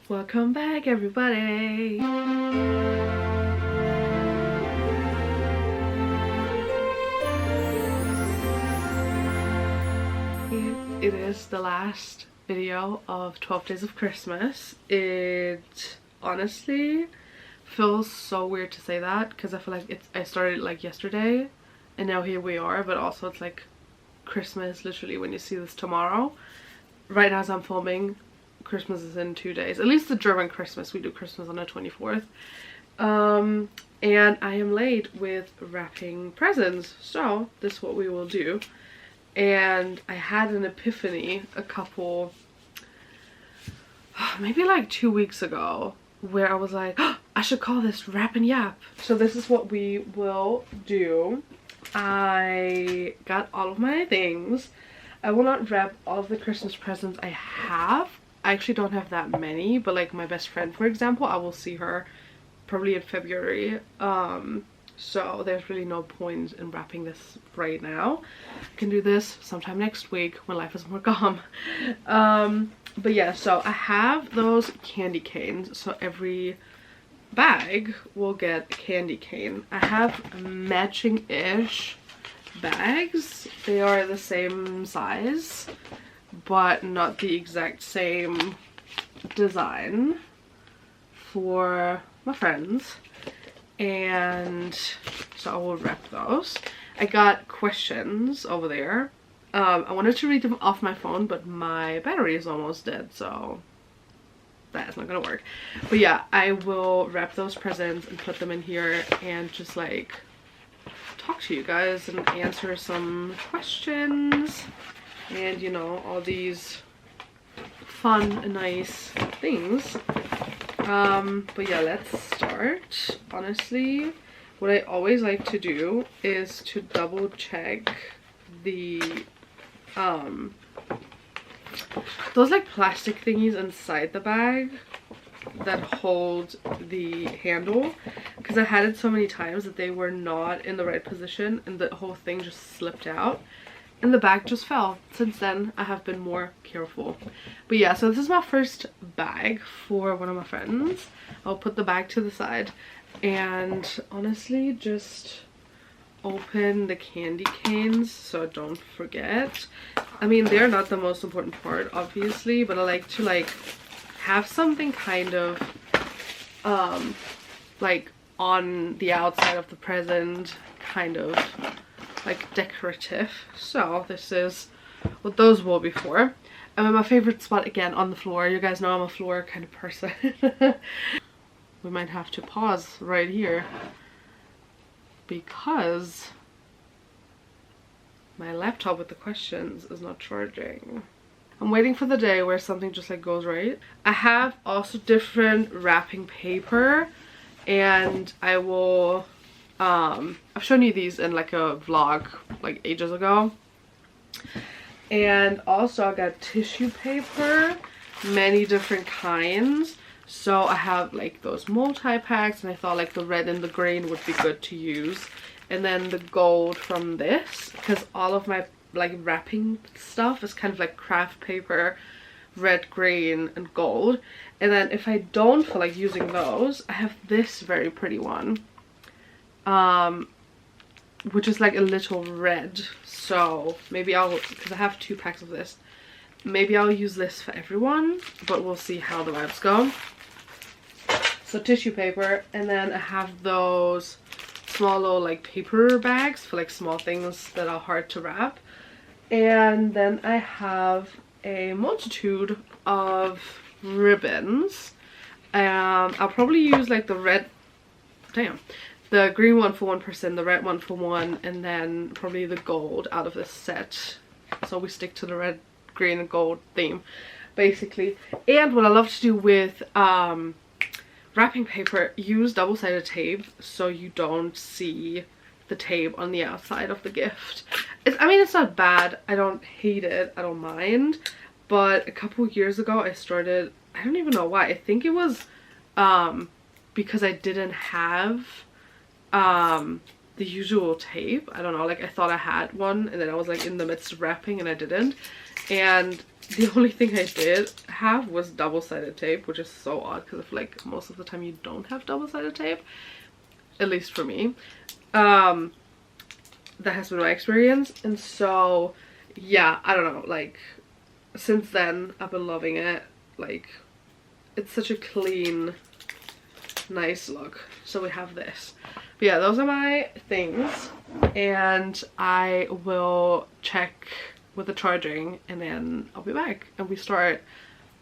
Welcome back, everybody. It is the last video of 12 Days of Christmas. It honestly feels so weird to say that because I feel like I started like yesterday and now here we are, but also it's like Christmas literally when you see this tomorrow. Right now as I'm filming, Christmas is in 2 days. At least the German Christmas. We do Christmas on the 24th. And I am late with wrapping presents. So this is what we will do. And I had an epiphany a couple, maybe like 2 weeks ago, where I was like, oh, I should call this Wrap and Yap. So this is what we will do. I got all of my things. I will not wrap all of the Christmas presents I have. I actually don't have that many, but like my best friend, for example, I will see her probably in February. So there's really no point in wrapping this right now. I can do this sometime next week when life is more calm. But yeah, so I have those candy canes. So every bag will get a candy cane. I have matching-ish bags. They are the same size, but not the exact same design for my friends. And so I will wrap those. I got questions over there. I wanted to read them off my phone, but my battery is almost dead, so that's not gonna work. But yeah, I will wrap those presents and put them in here and just like talk to you guys and answer some questions and, you know, all these fun and nice things. But yeah, let's start. Honestly, what I always like to do is to double check the those like plastic thingies inside the bag that hold the handle, because I had it so many times that they were not in the right position and the whole thing just slipped out and the bag just fell. Since then I have been more careful. But yeah, so this is my first bag for one of my friends. I'll put the bag to the side and honestly just open the candy canes so I don't forget. I mean, they're not the most important part obviously, but I like to like have something kind of like on the outside of the present, kind of like decorative. So this is what those will be for. And my favorite spot again on the floor. You guys know I'm a floor kind of person. We might have to pause right here because my laptop with the questions is not charging. I'm waiting for the day where something just like goes right. I have also different wrapping paper, and I will I've shown you these in like a vlog like ages ago. And also I got tissue paper, many different kinds. So I have like those multi-packs, and I thought like the red and the green would be good to use. And then the gold from this, because all of my like wrapping stuff is kind of like craft paper, red, green and gold. And then if I don't feel like using those, I have this very pretty one, which is like a little red. So maybe I'll, because I have 2 packs of this, maybe I'll use this for everyone, but we'll see how the vibes go. So tissue paper, and then I have those small little like paper bags for like small things that are hard to wrap. And then I have a multitude of ribbons. I'll probably use like the red, the green one for one person, the red one for one, and then probably the gold out of this set. So we stick to the red, green and gold theme basically. And what I love to do with wrapping paper, use double-sided tape so you don't see the tape on the outside of the gift. I mean, it's not bad. I don't hate it. I don't mind. But a couple years ago I started, I don't even know why. I think it was because I didn't have the usual tape. I don't know, like I thought I had one and then I was like in the midst of wrapping and I didn't. And the only thing I did have was double-sided tape, which is so odd because I feel like most of the time you don't have double-sided tape, at least for me. That has been my experience. And so yeah, I don't know, like since then I've been loving it. Like it's such a clean, nice look. So we have this. But yeah, those are my things, and I will check with the charging and then I'll be back and we start,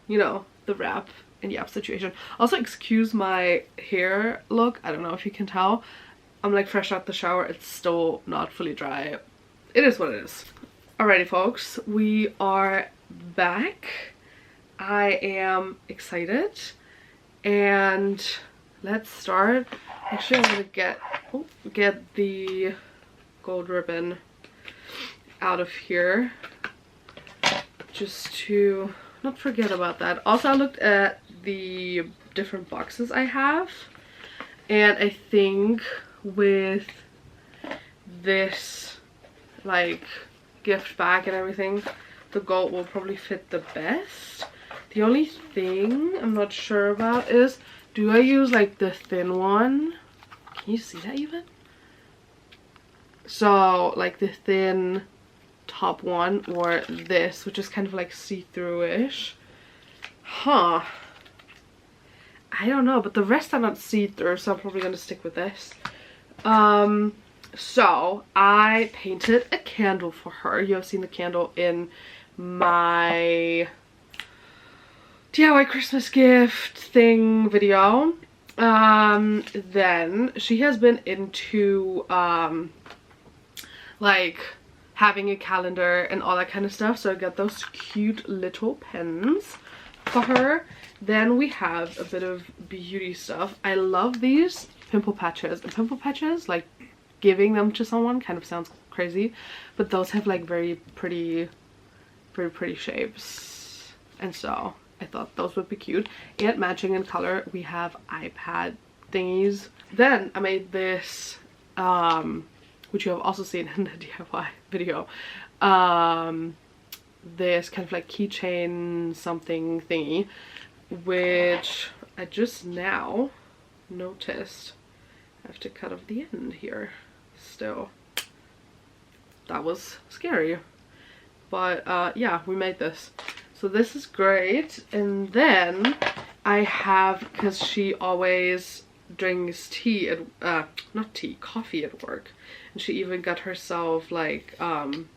you know, the wrap and YAP situation. Also, excuse my hair look. I don't know if you can tell. I'm like fresh out the shower. It's still not fully dry. It is what it is. Alrighty folks, we are back. I am excited and let's start. Actually, I'm gonna get the gold ribbon out of here just to not forget about that. Also, I looked at the different boxes I have, and I think with this like gift bag and everything, the gold will probably fit the best. The only thing I'm not sure about is, do I use like the thin one? Can you see that even? So like the thin top one, or this, which is kind of like see-through-ish. Huh. I don't know, but the rest are not see-through, so I'm probably gonna stick with this. So I painted a candle for her. You have seen the candle in my DIY Christmas gift thing video. Then she has been into like having a calendar and all that kind of stuff, so I got those cute little pens for her. Then we have a bit of beauty stuff. I love these pimple patches, and pimple patches, like giving them to someone kind of sounds crazy, but those have like very pretty shapes, and so I thought those would be cute. And matching in color, we have iPad thingies. Then I made this, which you have also seen in the DIY video, this kind of like keychain something thingy, which I just now noticed I have to cut off the end here still. That was scary, but yeah, we made this. So this is great. And then I have, because she always drinks tea at not tea, coffee at work, and she even got herself like one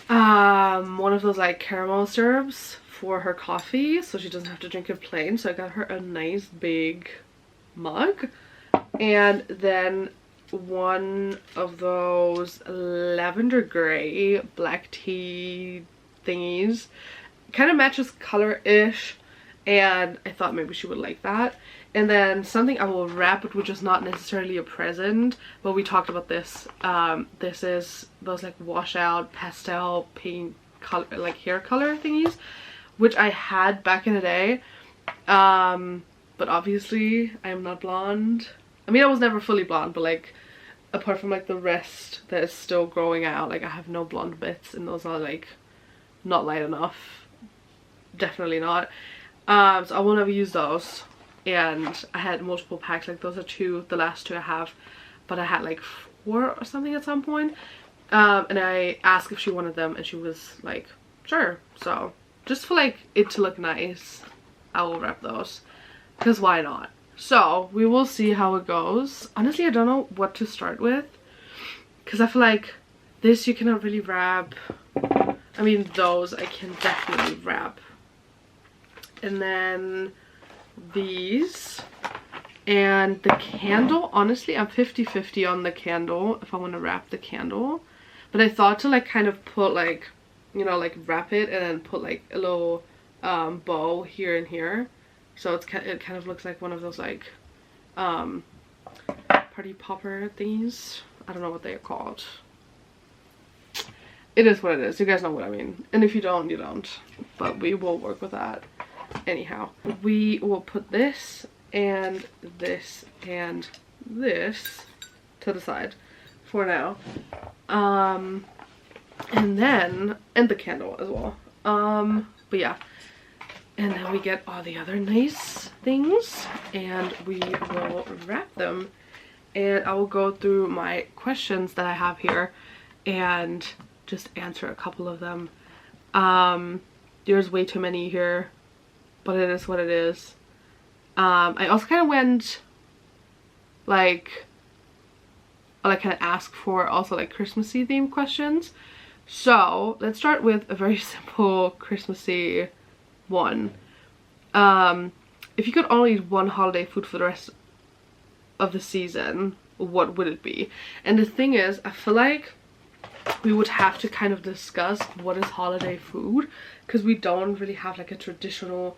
of those like caramel syrups for her coffee, so she doesn't have to drink it plain. So I got her a nice big mug, and then one of those lavender gray black tea thingies. Kind of matches color-ish, and I thought maybe she would like that. And then something I will wrap, which is not necessarily a present, but we talked about this. This is those like washout pastel paint color, like hair color thingies, which I had back in the day. But obviously I am not blonde. I mean, I was never fully blonde, but like apart from like the rest that is still growing out, like I have no blonde bits, and those are like not light enough. Definitely not. So I will never use those. And I had multiple packs, like those are the last two I have, but I had like 4 or something at some point. And I asked if she wanted them, and she was like, sure. So just for like it to look nice, I will wrap those, because why not? So we will see how it goes. Honestly, I don't know what to start with, because I feel like this you cannot really wrap. I mean, those I can definitely wrap. And then these, and the candle, honestly I'm 50-50 on the candle if I want to wrap the candle, but I thought to like kind of put like, you know, like wrap it and then put like a little bow here and here, so it kind of looks like one of those like party popper thingies. I don't know what they are called. It is what it is. You guys know what I mean, and if you don't, you don't, but we will work with that. Anyhow, we will put this and this and this to the side for now. And then, and the candle as well. But yeah. And then we get all the other nice things and we will wrap them. And I will go through my questions that I have here and just answer a couple of them. There's way too many here, but it is what it is. I also kind of went like kind of asked for also like Christmassy themed questions. So let's start with a very simple Christmassy one. If you could only eat one holiday food for the rest of the season, what would it be? And the thing is, I feel like we would have to kind of discuss what is holiday food, because we don't really have like a traditional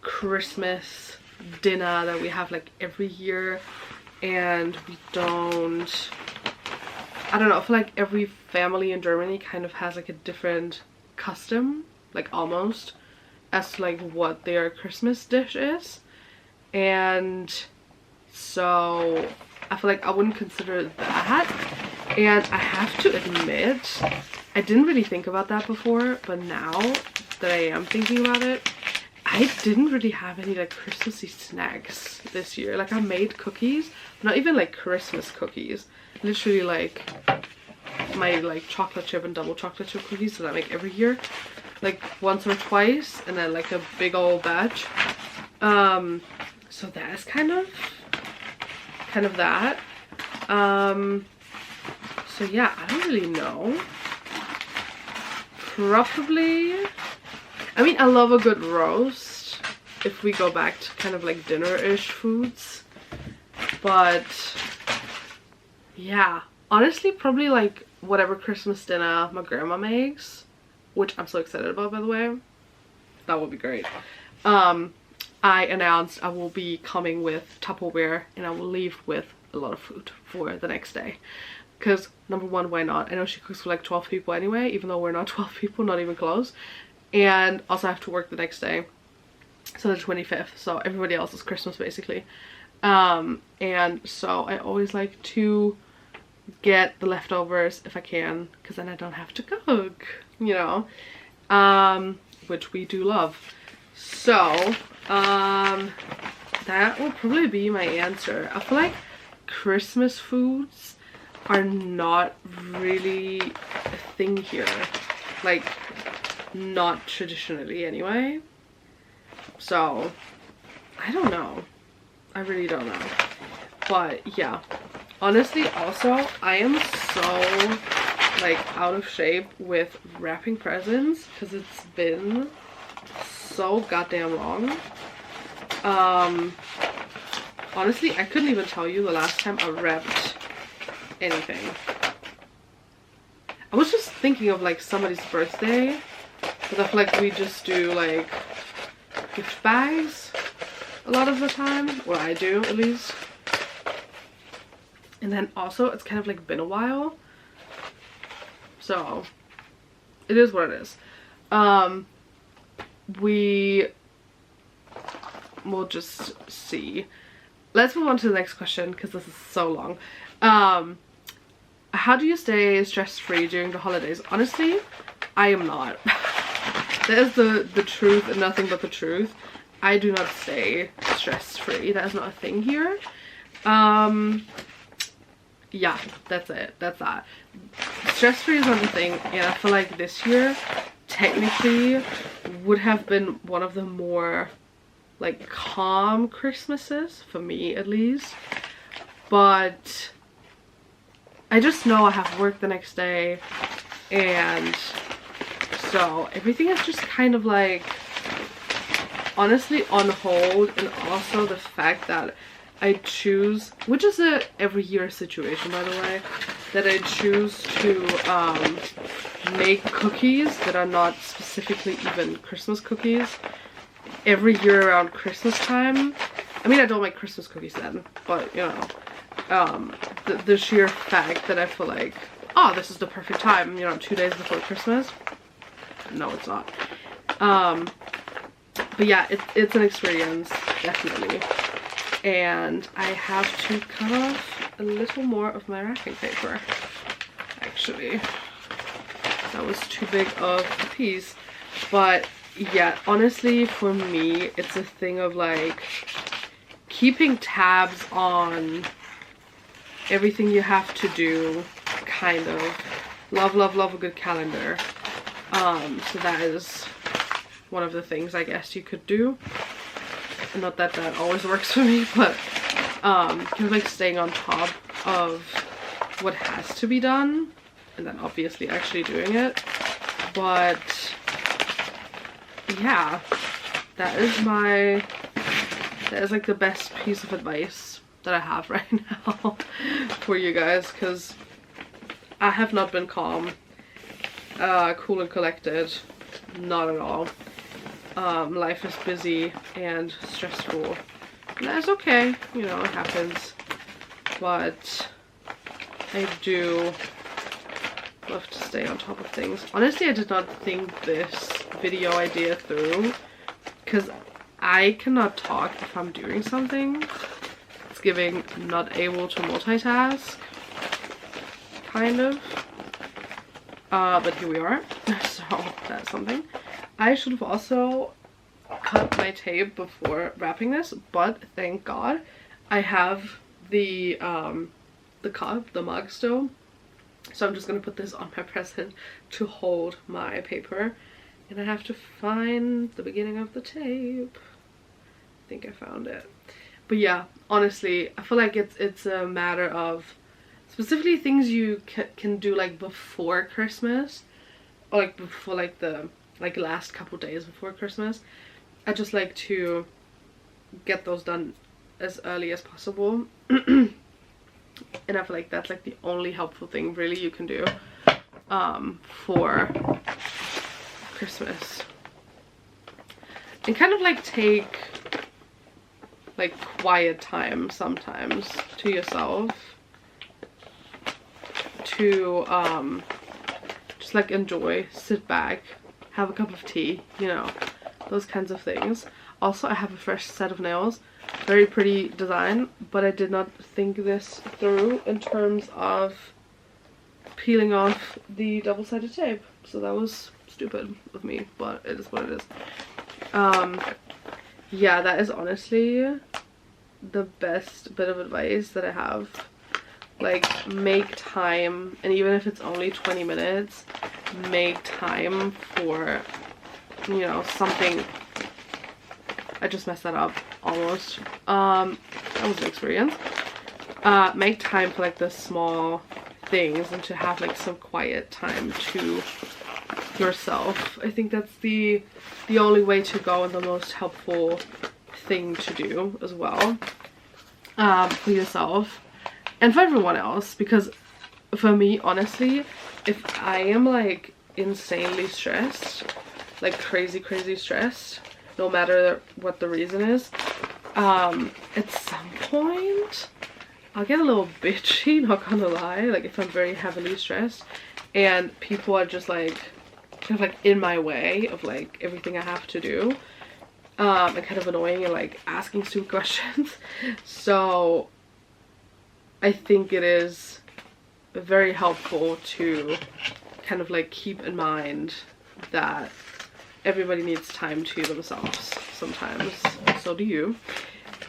Christmas dinner that we have like every year, and we don't, I don't know, I feel like every family in Germany kind of has like a different custom, like almost, as to like what their Christmas dish is. And so I feel like I wouldn't consider that. And I have to admit, I didn't really think about that before, but now that I am thinking about it, I didn't really have any like Christmassy snacks this year. Like I made cookies, but not even like Christmas cookies. Literally like my like chocolate chip and double chocolate chip cookies that I make every year, like once or twice, and then like a big old batch. So that is kind of that. So yeah, I don't really know. Probably, I mean, I love a good roast if we go back to kind of like dinner-ish foods. But yeah, honestly, probably like whatever Christmas dinner my grandma makes, which I'm so excited about, by the way. That would be great. I announced I will be coming with Tupperware and I will leave with a lot of food for the next day. Because number one, why not? I know she cooks for like 12 people anyway, even though we're not 12 people, not even close. And also I have to work the next day, so the 25th, so everybody else is Christmas basically. And so I always like to get the leftovers if I can, because then I don't have to cook, you know, which we do love. So that will probably be my answer. I feel like Christmas foods are not really a thing here, like not traditionally anyway. So I don't know, I really don't know. But yeah, honestly, also I am so like out of shape with wrapping presents because it's been so goddamn long. Honestly, I couldn't even tell you the last time I wrapped anything. I was just thinking of like somebody's birthday, because I feel like we just do like gift bags a lot of the time, or I do at least. And then also it's kind of like been a while, so it is what it is. We will just see. Let's move on to the next question because this is so long. How do you stay stress-free during the holidays? Honestly, I am not. That is the truth and nothing but the truth. I do not stay stress-free. That is not a thing here. Yeah, that's it. That's that. Stress-free is not a thing, and I feel like this year technically would have been one of the more like calm Christmases, for me at least. But I just know I have work the next day, and so everything is just kind of like honestly on hold. And also the fact that I choose, which is a every year situation by the way, that I choose to make cookies that are not specifically even Christmas cookies every year around Christmas time. I mean, I don't make Christmas cookies then, but you know, the sheer fact that I feel like, oh, this is the perfect time, you know, 2 days before Christmas. No, it's not. But yeah, it's an experience, definitely. And I have to cut off a little more of my wrapping paper. Actually, that was too big of a piece. But yeah, honestly, for me, it's a thing of like keeping tabs on everything you have to do, kind of. Love a good calendar. So that is one of the things I guess you could do. Not that that always works for me, but kind of like staying on top of what has to be done, and then obviously actually doing it. But yeah, that is like the best piece of advice that I have right now for you guys, because I have not been calm, cool and collected, not at all. Life is busy and stressful, and that's okay, you know, it happens. But I do love to stay on top of things. Honestly, I did not think this video idea through, because I cannot talk if I'm doing something. It's giving not able to multitask, kind of. But here we are, so that's something. I should have also cut my tape before wrapping this, but thank God I have the cup, the mug still. So I'm just gonna put this on my present to hold my paper, and I have to find the beginning of the tape. I think I found it. But yeah, honestly, I feel like it's a matter of specifically things you can do like before Christmas, or like before like the last couple days before Christmas. I just like to get those done as early as possible. And I feel like that's like the only helpful thing really you can do for Christmas. And kind of like take like quiet time sometimes to yourself, to just like enjoy, sit back, have a cup of tea, you know, those kinds of things. Also, I have a fresh set of nails. Very pretty design, but I did not think this through in terms of peeling off the double-sided tape. So that was stupid of me, but it is what it is. Yeah, that is honestly the best bit of advice that I have. Like, make time, and even if it's only 20 minutes, make time for, you know, something. I just messed that up almost. That was an experience. Make time for like the small things and to have like some quiet time to yourself. I think that's the only way to go, and the most helpful thing to do as well, for yourself and for everyone else. Because for me, honestly, if I am like insanely stressed, like crazy stressed, no matter what the reason is, at some point I'll get a little bitchy, not gonna lie, like if I'm very heavily stressed and people are just like kind of like in my way of like everything I have to do, and kind of annoying and like asking stupid questions. So I think it is very helpful to kind of like keep in mind that everybody needs time to themselves sometimes, so do you,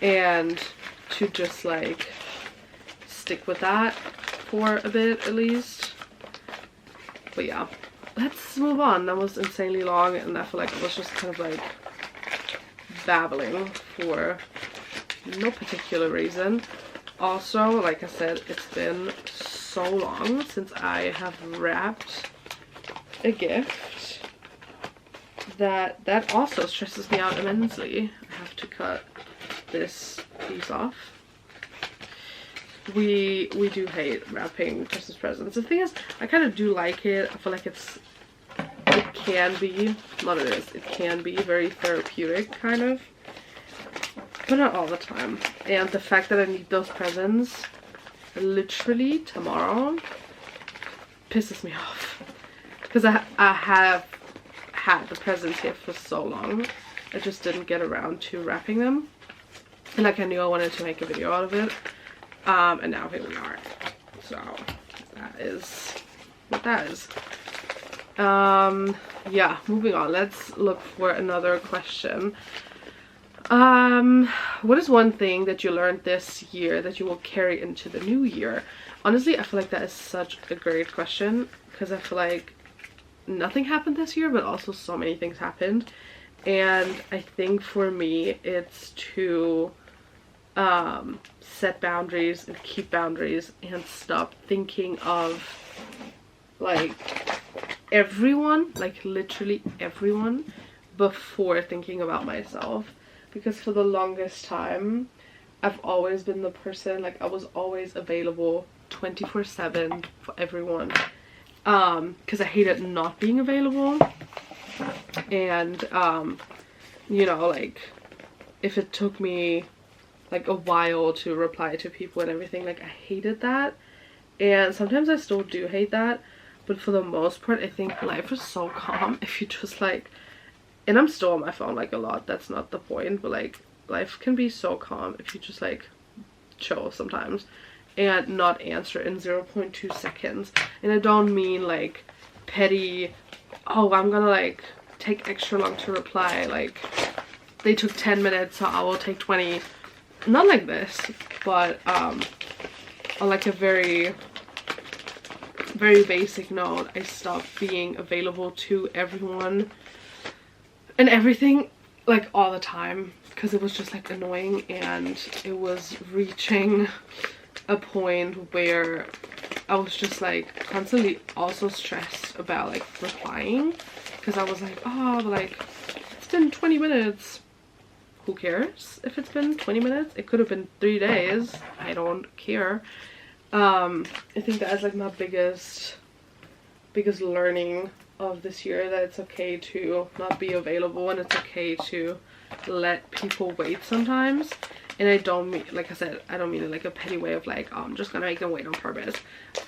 and to just like stick with that for a bit at least. But yeah, let's move on. That was insanely long, and I feel like I was just kind of like babbling for no particular reason. Also, like I said, it's been so long since I have wrapped a gift that also stresses me out immensely. I have to cut this piece off. We do hate wrapping Christmas presents. The thing is, I kind of do like it. I feel like it can be, not it is, it can be very therapeutic kind of, but not all the time. And the fact that I need those presents literally tomorrow pisses me off, because I have had the presents here for so long. I just didn't get around to wrapping them, and like I knew I wanted to make a video out of it. And now here we are. So that is what that is. Yeah, moving on. Let's look for another question. What is one thing that you learned this year that you will carry into the new year? Honestly, I feel like that is such a great question, because I feel like nothing happened this year, but also so many things happened. And I think for me, it's to set boundaries and keep boundaries and stop thinking of like everyone, like literally everyone, before thinking about myself. Because for the longest time, I've always been the person, like I was always available 24/7 for everyone, because I hated not being available. And you know, like if it took me like a while to reply to people and everything, like I hated that. And sometimes I still do hate that, but for the most part I think life is so calm if you just like, and I'm still on my phone like a lot, that's not the point, but like life can be so calm if you just like chill sometimes and not answer in 0.2 seconds. And I don't mean like petty, oh I'm gonna like take extra long to reply, like they took 10 minutes so I will take 20. Not like this, but on like a very basic note, I stopped being available to everyone and everything like all the time, because it was just like annoying, and it was reaching a point where I was just like constantly also stressed about like replying, because I was like, oh, like it's been 20 minutes. Who cares if it's been 20 minutes? It could have been 3 days. I don't care. I think that is like my biggest learning of this year, that it's okay to not be available, and it's okay to let people wait sometimes. And I don't mean, like I said, I don't mean it like a petty way of like, oh, I'm just gonna make them wait on purpose,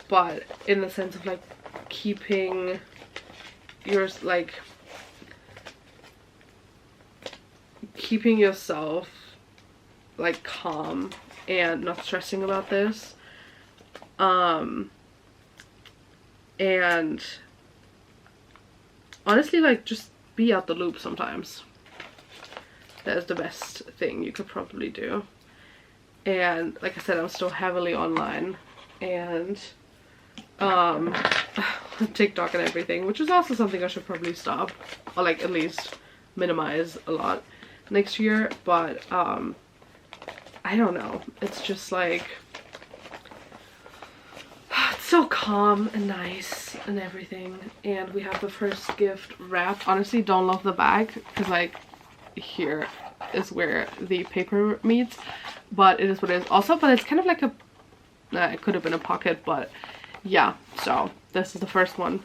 but in the sense of like keeping yours, like keeping yourself like calm and not stressing about this, and honestly like just be out the loop sometimes. That is the best thing you could probably do. And like I said, I'm still heavily online and TikTok and everything, which is also something I should probably stop, or like at least minimize a lot next year. But I don't know, it's just like it's so calm and nice and everything. And we have the first gift wrapped. Honestly, don't love the bag, because like here is where the paper meets, but it is what it is also. But it's kind of like a it could have been a pocket, but yeah. So this is the first one.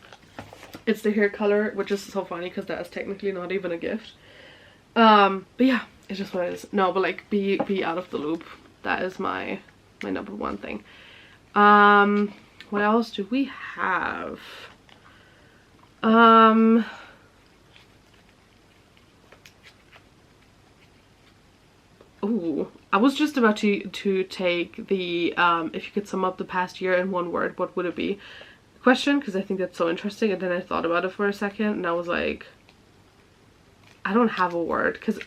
It's the hair color, which is so funny because that is technically not even a gift. But yeah, it's just what it is. No, but like be out of the loop. That is my number one thing. What else do we have? Ooh, I was just about to take the if you could sum up the past year in one word, what would it be question, because I think that's so interesting. And then I thought about it for a second and I was like, I don't have a word, because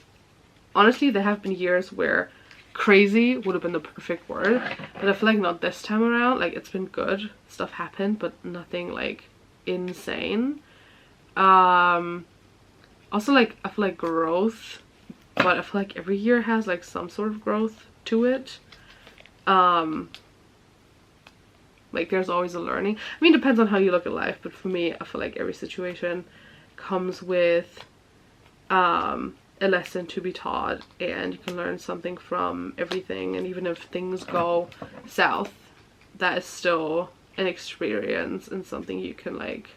honestly there have been years where crazy would have been the perfect word, but I feel like not this time around. Like it's been good, stuff happened, but nothing like insane. Also like I feel like growth, but I feel like every year has like some sort of growth to it. Like there's always a learning. I mean, it depends on how you look at life, but for me I feel like every situation comes with a lesson to be taught, and you can learn something from everything. And even if things go south, that is still an experience and something you can like,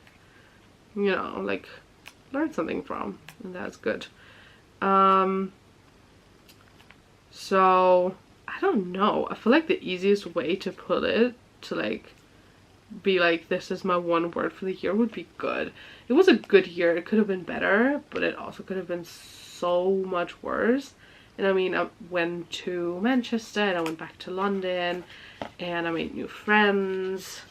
you know, like learn something from, and that's good. So I don't know, I feel like the easiest way to put it, to like be like this is my one word for the year, would be good. It was a good year. It could have been better, but it also could have been so much worse. And I mean, I went to Manchester and I went back to London and I made new friends,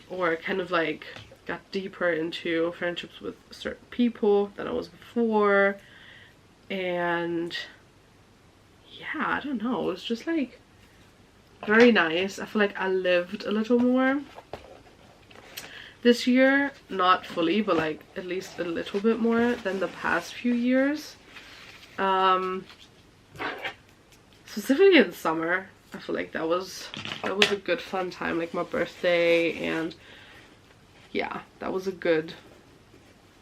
or kind of like got deeper into friendships with certain people than I was before. And yeah, I don't know, it was just like very nice. I feel like I lived a little more this year, not fully, but like at least a little bit more than the past few years. Specifically in summer, I feel like that was a good fun time, like my birthday, and yeah, that was a good,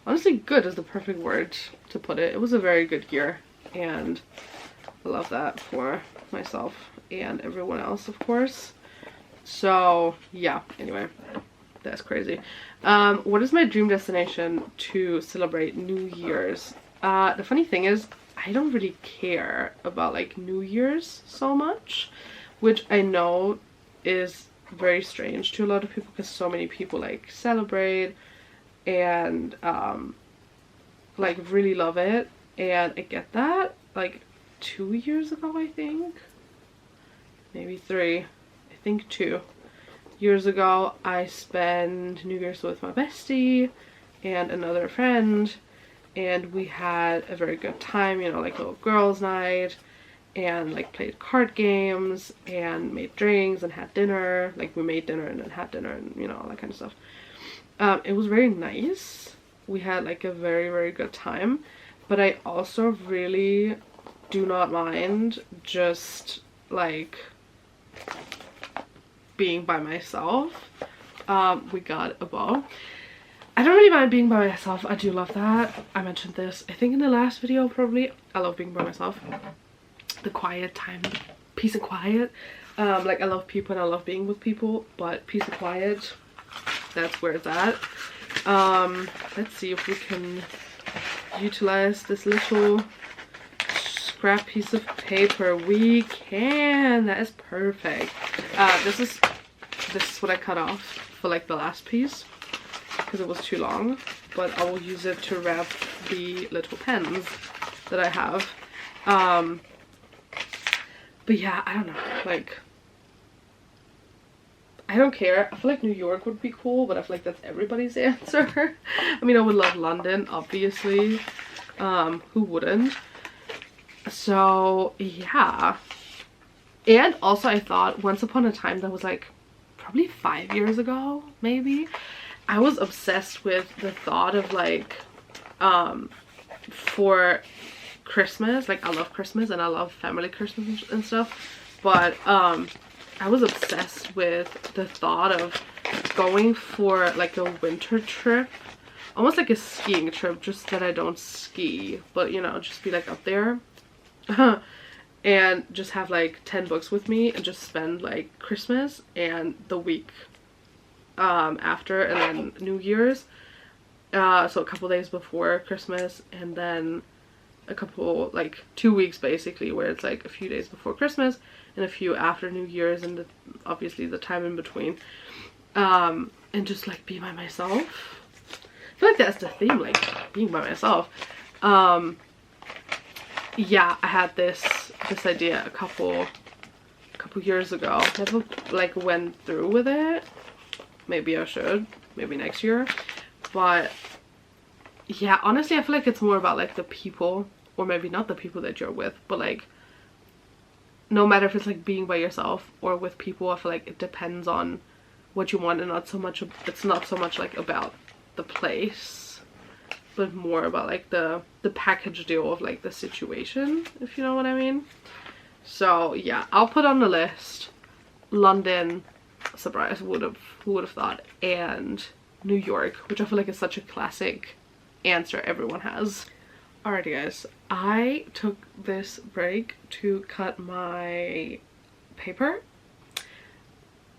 honestly good is the perfect word to put it. It was a very good year, and I love that for myself and everyone else, of course. So yeah, anyway, that's crazy. What is my dream destination to celebrate New Year's? The funny thing is, I don't really care about like New Year's so much, which I know is very strange to a lot of people because so many people like celebrate and like really love it, and I get that. Like 2 years ago, I think, maybe 3, I think 2 years ago, I spent New Year's with my bestie and another friend, and we had a very good time, you know, like a little girls' night, and like played card games and made drinks and had dinner. Like we made dinner and then had dinner and, you know, all that kind of stuff. It was very nice. We had like a very, very good time, but I also really do not mind just like being by myself. We got a ball. I don't really mind being by myself. I do love that. I mentioned this, I think, in the last video probably. I love being by myself. The quiet time, peace and quiet. Like I love people and I love being with people, but peace and quiet, that's where it's at. Let's see if we can utilize this little scrap piece of paper. We can. That is perfect. This is what I cut off for like the last piece because it was too long, but I will use it to wrap the little pens that I have. But yeah, I don't know, like I don't care. I feel like New York would be cool, but I feel like that's everybody's answer. I mean, I would love London, obviously. Who wouldn't? So yeah. And also I thought once upon a time, that was like probably 5 years ago maybe, I was obsessed with the thought of like for Christmas, like I love Christmas and I love family Christmas and stuff, but I was obsessed with the thought of going for like a winter trip, almost like a skiing trip, just that I don't ski, but you know, just be like up there and just have like 10 books with me and just spend like Christmas and the week after, and then New Year's, so a couple days before Christmas, and then a couple, like 2 weeks basically, where it's like a few days before Christmas and a few after New Year's, and obviously the time in between, and just like be by myself. I feel like that's the theme, like being by myself. Yeah, I had this idea a couple years ago. Never like went through with it. Maybe I should, maybe next year. But yeah, honestly I feel like it's more about like the people, or maybe not the people that you're with, but like no matter if it's like being by yourself or with people, I feel like it depends on what you want, and it's not so much like about the place, but more about like the package deal of like the situation, if you know what I mean. So yeah, I'll put on the list London, surprise, who would have thought, and New York, which I feel like is such a classic answer everyone has. Alrighty guys, I took this break to cut my paper,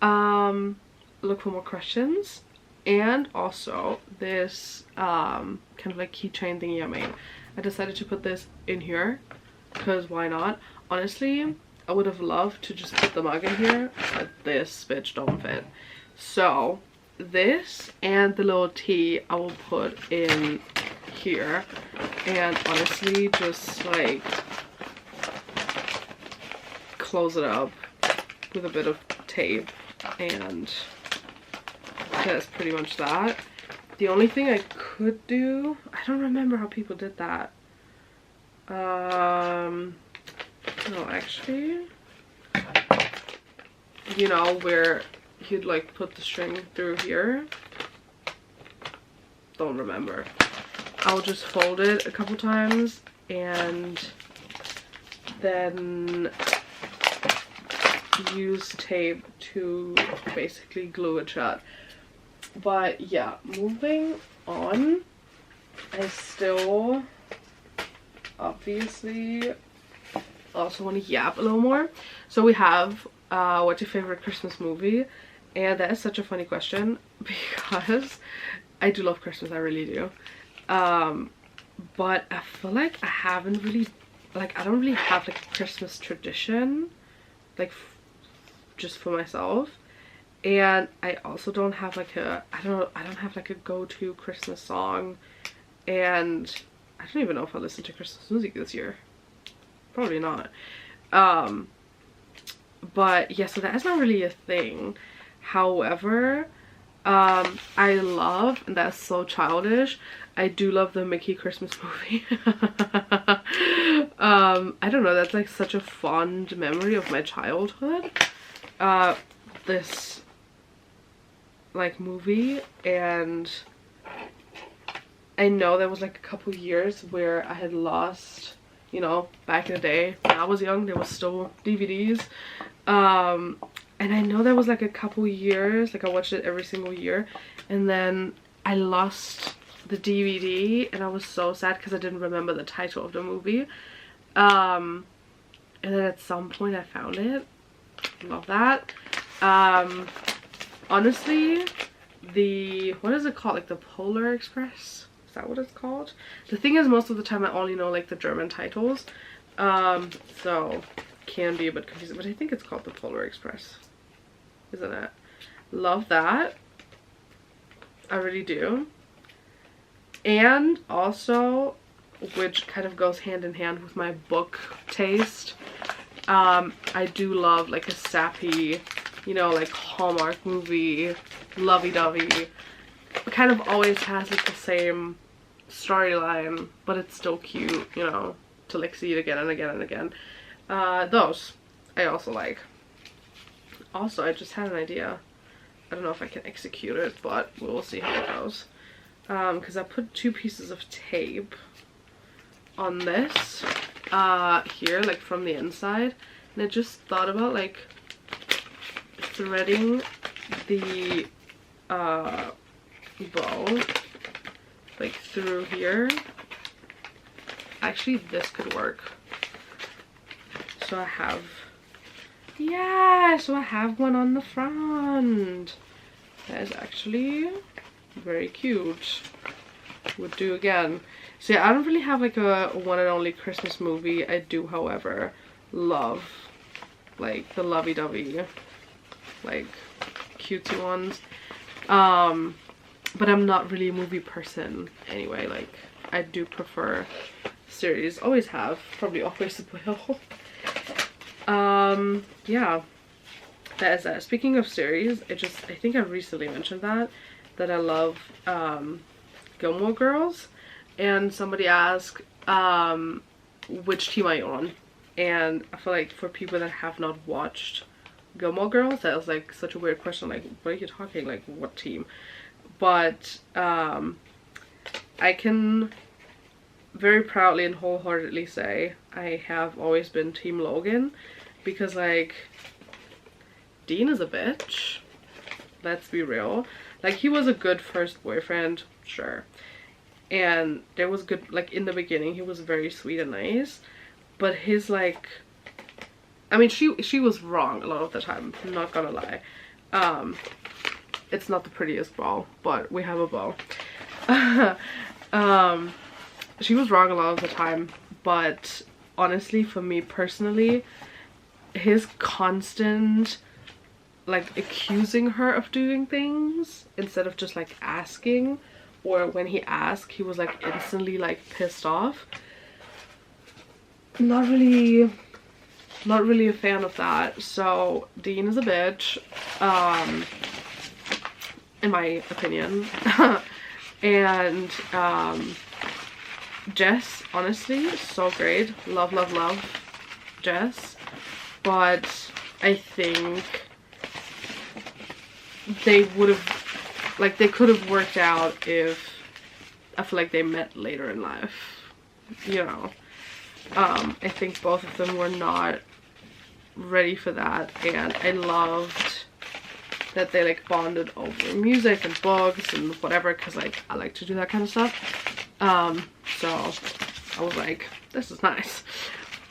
look for more questions, and also this kind of like keychain thingy I made. I decided to put this in here because why not? Honestly, I would have loved to just put the mug in here, but this bitch don't fit. So this and the little tea I will put in here, and honestly just like close it up with a bit of tape, and that's pretty much that. The only thing I could do, I don't remember how people did that. No, actually, you know, where you'd like put the string through here. Don't remember. I'll just fold it a couple times and then use tape to basically glue it shut. But yeah, moving on, I still obviously also want to yap a little more. So we have what's your favorite Christmas movie? And that is such a funny question because I do love Christmas, I really do. But I feel like I haven't really, like, I don't really have like a Christmas tradition, like just for myself. And I also don't have like a, I don't have like a go-to Christmas song. And I don't even know if I listened to Christmas music this year. Probably not. But yeah, so that is not really a thing. However, I love, and that's so childish, I do love the Mickey Christmas movie. I don't know, that's like such a fond memory of my childhood. This like movie, and I know there was like a couple years where I had lost, you know, back in the day when I was young, there was still DVDs. And I know there was like a couple years, like I watched it every single year, and then I lost the DVD and I was so sad because I didn't remember the title of the movie. And then at some point I found it. Love that. Honestly, the, what is it called, like the Polar Express, is that what it's called? The thing is, most of the time I only know like the German titles, so can be a bit confusing, but I think it's called the Polar Express, isn't it? Love that, I really do. And also, which kind of goes hand in hand with my book taste, I do love like a sappy, you know, like Hallmark movie, lovey-dovey. It kind of always has like the same storyline, but it's still cute, you know, to like see it again and again and again. Those I also like. Also, I just had an idea. I don't know if I can execute it, but we'll see how it goes. Because I put 2 pieces of tape on this here, like from the inside, and I just thought about like threading the bow like through here. Actually, this could work. So I have, yeah, so I have one on the front. That is actually very cute. Would do again. So yeah, I don't really have like a one and only Christmas movie. I do, however, love like the lovey-dovey, like cutesy ones. But I'm not really a movie person anyway. Like, I do prefer series. Always have. Probably always will. Yeah. That is that. Speaking of series, I think I recently mentioned that I love Gilmore Girls, and somebody asked which team are you on, and I feel like for people that have not watched Gilmore Girls, that was like such a weird question, like what are you talking, like what team? But I can very proudly and wholeheartedly say I have always been Team Logan, because like Dean is a bitch, let's be real. Like, he was a good first boyfriend, sure, and there was good, like in the beginning he was very sweet and nice, but his like, I mean, she was wrong a lot of the time, I'm not gonna lie. It's not the prettiest bow, but we have a bow. She was wrong a lot of the time, but honestly, for me personally, his constant like accusing her of doing things instead of just like asking, or when he asked he was like instantly like pissed off, not really not really a fan of that. So Dean is a bitch, in my opinion. And Jess, honestly, so great. Love, love, love Jess. But I think they would have, like, they could have worked out if I feel like they met later in life, you know. I think both of them were not ready for that, and I loved that they like bonded over music and books and whatever, because like I like to do that kind of stuff. So I was like, this is nice,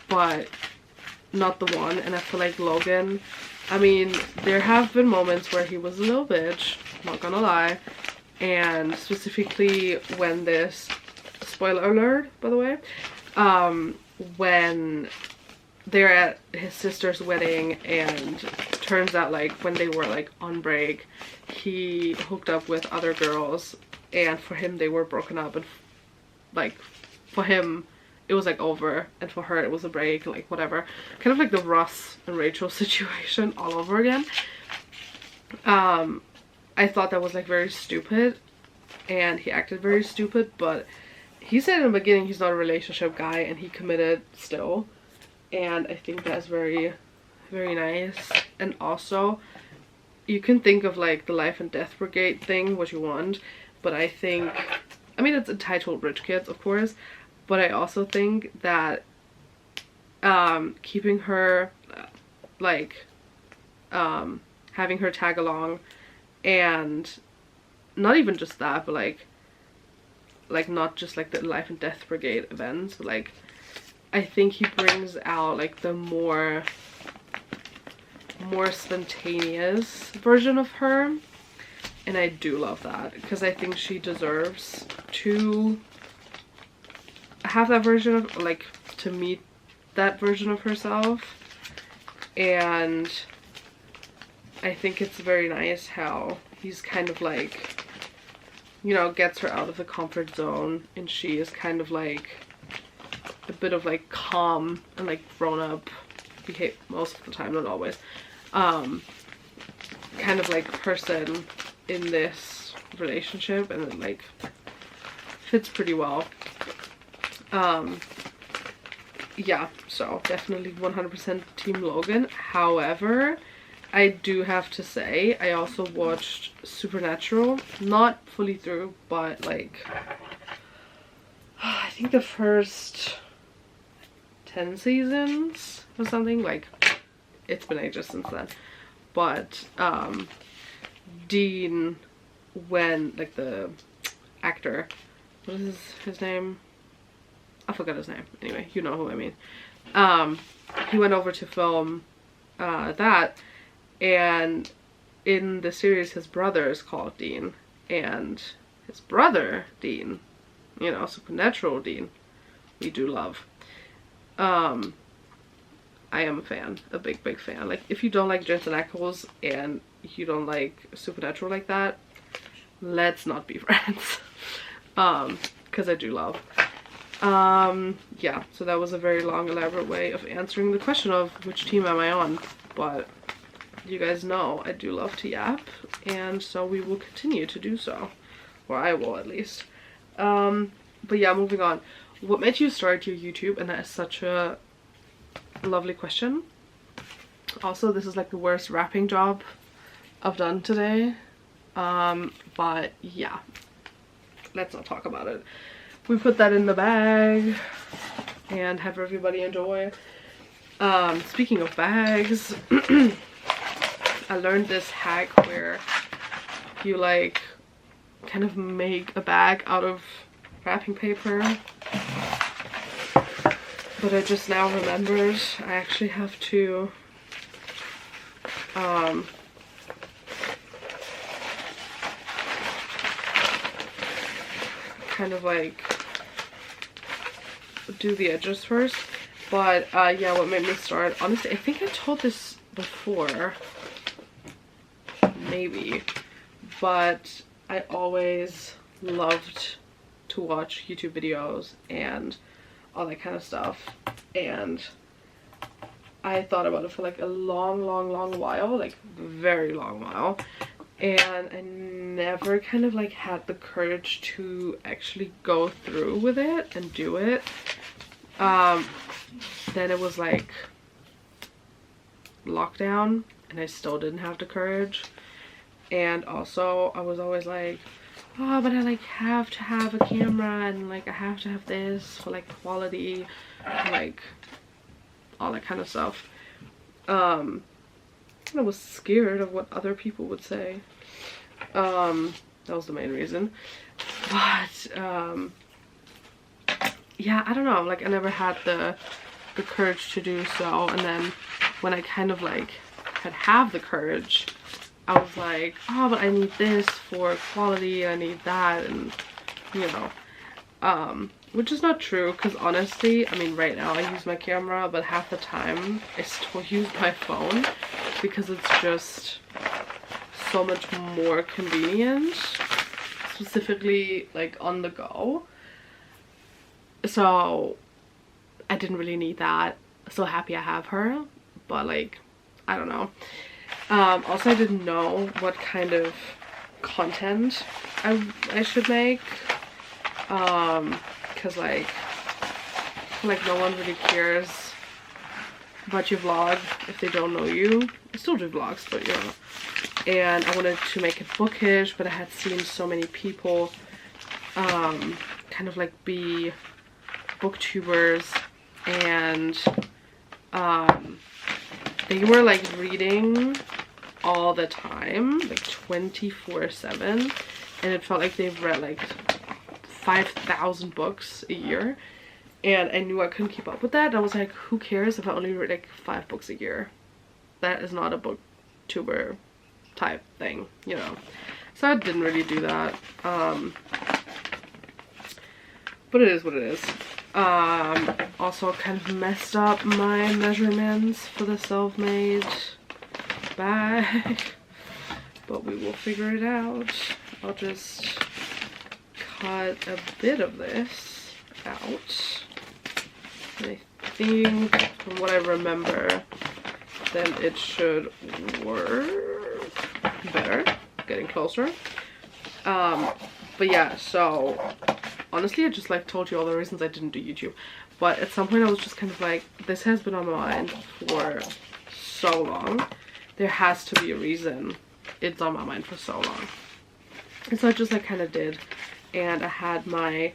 but not the one. And I feel like Logan, I mean, there have been moments where he was a little bitch, not gonna lie, and specifically when this, spoiler alert by the way, when they're at his sister's wedding, and turns out like when they were like on break, he hooked up with other girls, and for him they were broken up, and like for him it was like over, and for her it was a break, like whatever, kind of like the Ross and Rachel situation all over again. I thought that was like very stupid, and he acted very stupid, but he said in the beginning he's not a relationship guy, and he committed still. And I think that's very, very nice. And also, you can think of like the life and death brigade thing, what you want, but I think, I mean, it's entitled rich kids, of course, but I also think that keeping her, like, having her tag along, and not even just that, but like not just like the life and death brigade events, but like I think he brings out like the more spontaneous version of her, and I do love that, because I think she deserves to have that version of, like, to meet that version of herself. And I think it's very nice how he's kind of like, you know, gets her out of the comfort zone, and she is kind of like a bit of like calm and like grown up behave most of the time, not always, kind of like person in this relationship, and it like fits pretty well. Yeah, so definitely 100% Team Logan. However, I do have to say I also watched Supernatural, not fully through, but like I think the first 10 seasons or something. Like, it's been ages since then. But Dean, when like the actor, what is his name? I forgot his name. Anyway, you know who I mean. He went over to film that, and in the series his brother is called Dean, and his brother Dean, you know, Supernatural Dean, we do love. I am a fan, a big fan. Like, if you don't like Jensen Ackles and you don't like Supernatural like that, let's not be friends. Because I do love. Yeah, so that was a very long, elaborate way of answering the question of which team am I on. But you guys know I do love to yap, and so we will continue to do so. Or I will, at least. But yeah, moving on. What made you start your YouTube? And that is such a lovely question. Also, this is like the worst wrapping job I've done today. But yeah, let's not talk about it. We put that in the bag and have everybody enjoy. Speaking of bags, I learned this hack where you like kind of make a bag out of wrapping paper. But I just now remembered I actually have to kind of like do the edges first. But yeah, what made me start, honestly, I think I told this before, maybe, but I always loved to watch YouTube videos and all that kind of stuff, and I thought about it for like a long while, like very long while, and I never kind of like had the courage to actually go through with it and do it. Then it was like lockdown and I still didn't have the courage, and also I was always like, oh, but I like have to have a camera and like I have to have this for like quality and, like all that kind of stuff. I was scared of what other people would say. That was the main reason. But yeah, I don't know, like I never had the courage to do so, and then when I kind of like have the courage, I was like, oh, but I need this for quality, I need that, and you know, which is not true, because honestly, I mean, right now I use my camera, but half the time I still use my phone because it's just so much more convenient, specifically like on the go. So I didn't really need that. So happy I have her, but like, I don't know. Also, I didn't know what kind of content I should make, because like no one really cares about your vlog if they don't know you. I still do vlogs, but you know. And I wanted to make it bookish, but I had seen so many people kind of like be booktubers, and they were like reading all the time, like 24/7, and it felt like they've read like 5,000 books a year, and I knew I couldn't keep up with that. I was like, who cares if I only read like 5 books a year? That is not a booktuber type thing, you know. So I didn't really do that, but it is what it is. Also kind of messed up my measurements for the self-made bag, but we will figure it out. I'll just cut a bit of this out, and I think from what I remember then it should work better. Getting closer. But yeah, so honestly I just like told you all the reasons I didn't do YouTube, but at some point I was just kind of like, this has been on my mind for so long, there has to be a reason it's on my mind for so long. And so I just like kind of did, and I had my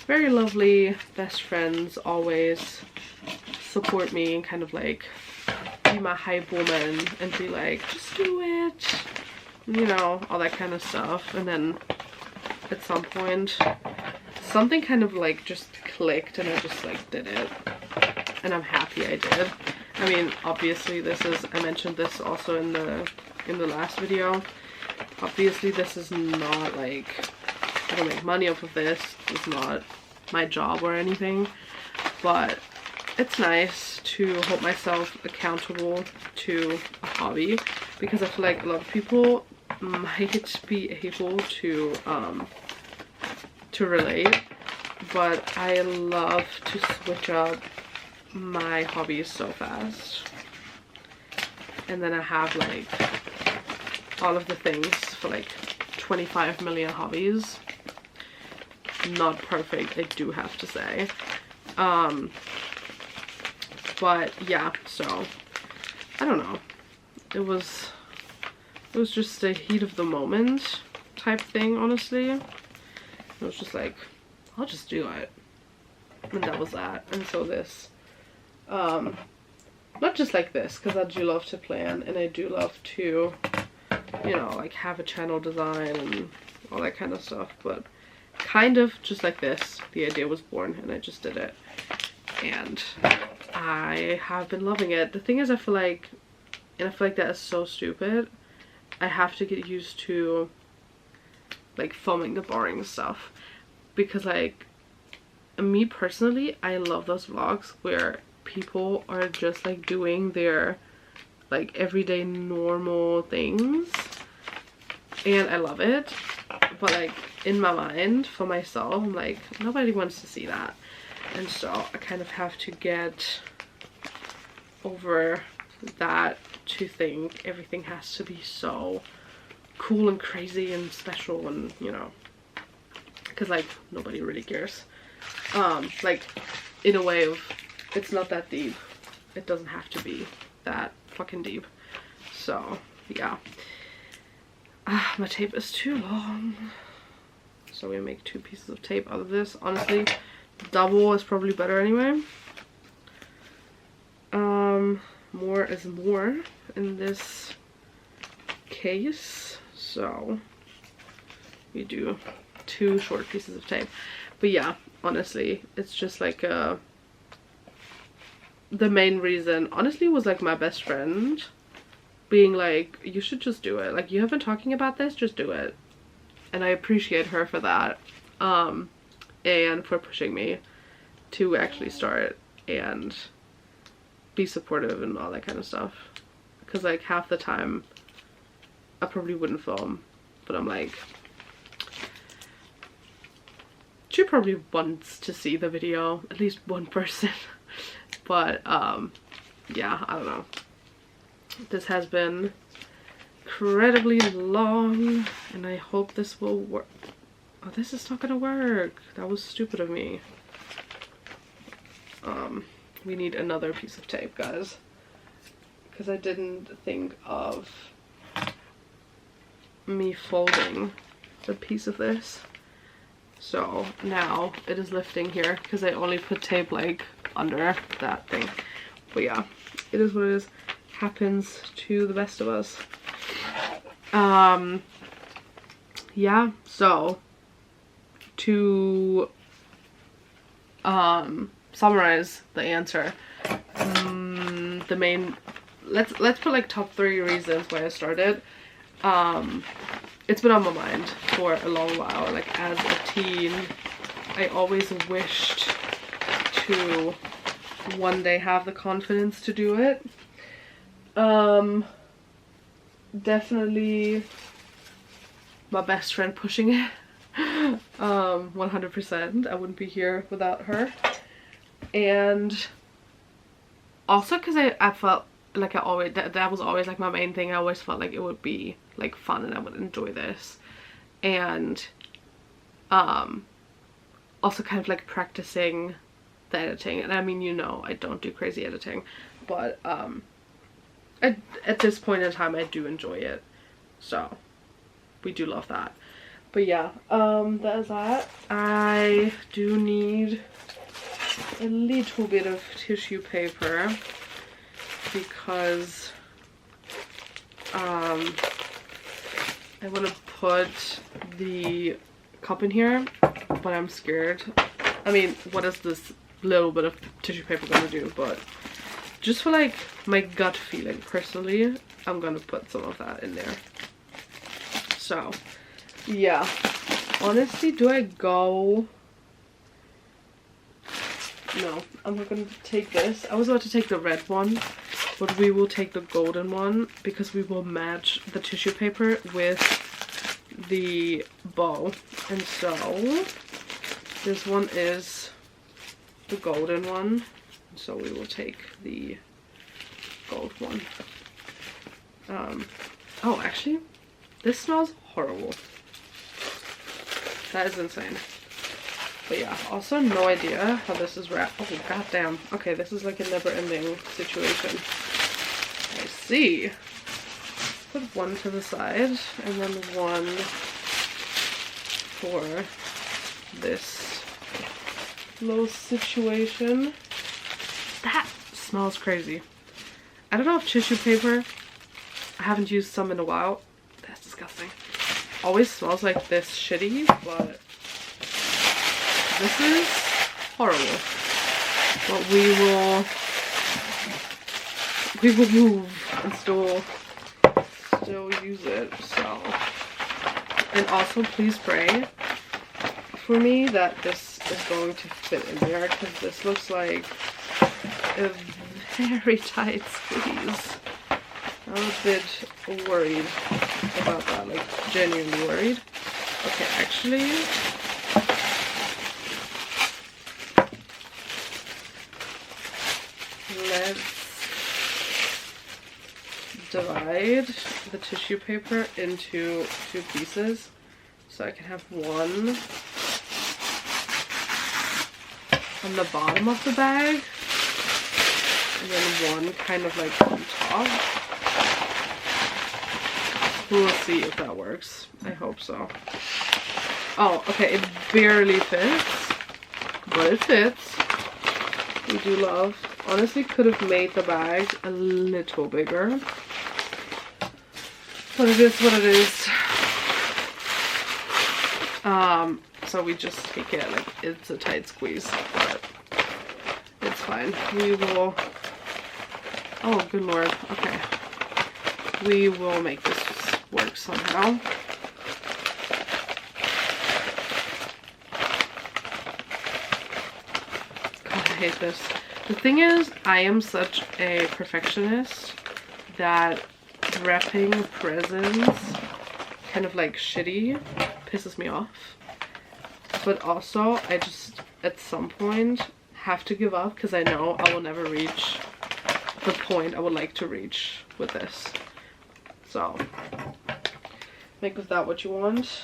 very lovely best friends always support me and kind of like be my hype woman and be like, just do it, you know, all that kind of stuff. And then at some point something kind of like just clicked and I just like did it, and I'm happy I did. I mean, obviously this is, I mentioned this also in the last video, obviously this is not like, I don't make money off of this, it's not my job or anything, but it's nice to hold myself accountable to a hobby, because I feel like a lot of people might be able to relate, but I love to switch up my hobbies so fast, and then I have like all of the things for like 25 million hobbies. Not perfect, I do have to say, but yeah, so I don't know, it was just a heat of the moment type thing, honestly. It was just like, I'll just do it, and that was that. And so this, not just like this, because I do love to plan and I do love to, you know, like have a channel design and all that kind of stuff, but kind of just like this, the idea was born and I just did it, and I have been loving it. The thing is, I feel like that is so stupid, I have to get used to like filming the boring stuff, because like me personally, I love those vlogs where people are just like doing their like everyday normal things, and I love it. But like in my mind, for myself, I'm like, nobody wants to see that, and so I kind of have to get over that to think everything has to be so cool and crazy and special, and you know, because like nobody really cares. Like in a way of, it's not that deep, it doesn't have to be that fucking deep. So yeah, my tape is too long, so we make 2 pieces of tape out of this. Honestly, double is probably better anyway. More is more in this case, so we do 2 short pieces of tape. But yeah, honestly, it's just like the main reason honestly was like my best friend being like, you should just do it, like you have been talking about this, just do it. And I appreciate her for that, and for pushing me to actually start and be supportive and all that kind of stuff, because like half the time I probably wouldn't film, but I'm like, she probably wants to see the video, at least one person. But yeah, I don't know, this has been incredibly long and I hope this will work. Oh, this is not gonna work, that was stupid of me. We need another piece of tape, guys, because I didn't think of me folding a piece of this. So now it is lifting here because I only put tape like under that thing. But yeah, it is what it is. Happens to the best of us. Yeah, so to summarize the answer, the main, let's put like top 3 reasons why I started. It's been on my mind for a long while. Like as a teen, I always wished to one day have the confidence to do it. Definitely my best friend pushing it. 100%. I wouldn't be here without her. And also because I felt like I always, that was always like my main thing. I always felt like it would be like fun and I would enjoy this. And also kind of like practicing the editing. And I mean, you know, I don't do crazy editing, but at this point in time I do enjoy it, so we do love that. But yeah, that is that. I do need a little bit of tissue paper because I want to put the cup in here, but I'm scared. I mean, what is this little bit of tissue paper gonna do? But just for like my gut feeling personally, I'm gonna put some of that in there. So yeah, honestly, do I go? No, I'm not gonna take this. I was about to take the red one, but we will take the golden one because we will match the tissue paper with the bow. And so this one is the golden one, so we will take the gold one. Oh, actually, this smells horrible. That is insane. But yeah, also no idea how this is wrapped. Oh, goddamn. Okay, this is like a never-ending situation. I see. Put one to the side, and then one for this little situation. That smells crazy. I don't know if tissue paper, I haven't used some in a while. That's disgusting. Always smells like this shitty, but this is horrible. But we will move and still use it. So, and also please pray for me that this is going to fit in there, because this looks like a very tight squeeze. I'm a bit worried about that, like genuinely worried. Okay, actually, let's divide the tissue paper into 2 pieces so I can have one on the bottom of the bag and then one kind of like on top. We'll see if that works. I hope so. Oh, okay, it barely fits, but it fits. We do love. Honestly, could have made the bag a little bigger, but it is what it is. So we just take it like it's a tight squeeze, but it's fine. We will. Oh, good lord. Okay, we will make this work somehow. God, I hate this. The thing is, I am such a perfectionist that wrapping presents kind of like shitty pisses me off. But also, I just at some point have to give up because I know I will never reach the point I would like to reach with this. So, make of that what you want.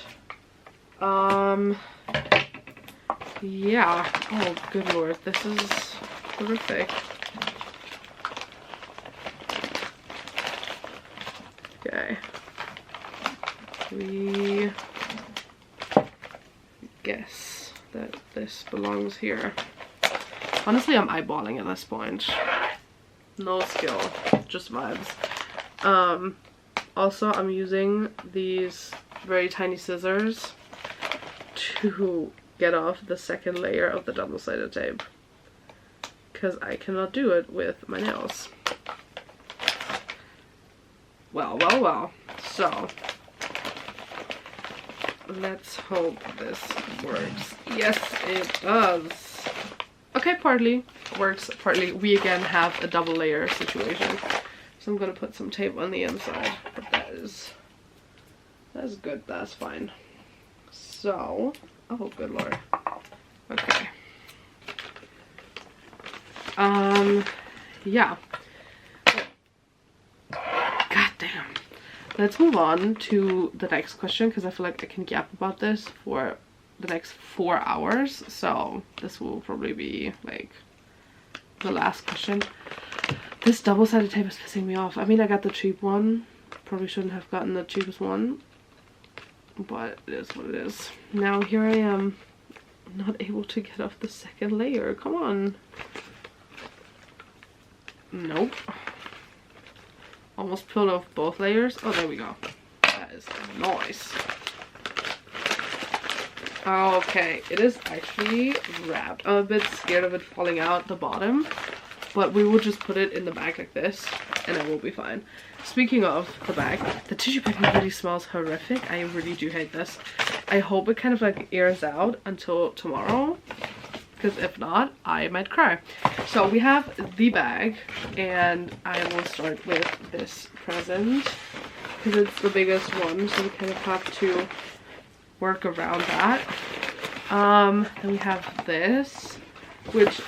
Yeah. Oh, good lord, this is horrific. Okay. We guess that this belongs here. Honestly, I'm eyeballing at this point. No skill, just vibes. Also, I'm using these very tiny scissors to get off the second layer of the double-sided tape, because I cannot do it with my nails. Well, well, well. So, let's hope this works. Yes, it does. Okay, partly works, partly. We again have a double layer situation. So I'm gonna put some tape on the inside, but that's good, that's fine. So, oh good lord. Okay. Yeah. God damn. Let's move on to the next question because I feel like I can yap about this for the next 4 hours. So this will probably be like the last question. This double-sided tape is pissing me off. I mean, I got the cheap one. Probably shouldn't have gotten the cheapest one, but it is what it is. Now here I am, not able to get off the second layer. Come on. Nope. Almost pulled off both layers. Oh, there we go. That is nice. Okay, it is actually wrapped. I'm a bit scared of it falling out the bottom, but we will just put it in the bag like this and it will be fine. Speaking of the bag, the tissue paper really smells horrific. I really do hate this. I hope it kind of like airs out until tomorrow, because if not, I might cry. So we have the bag, and I will start with this present because it's the biggest one, so we kind of have to work around that. Then we have this, which,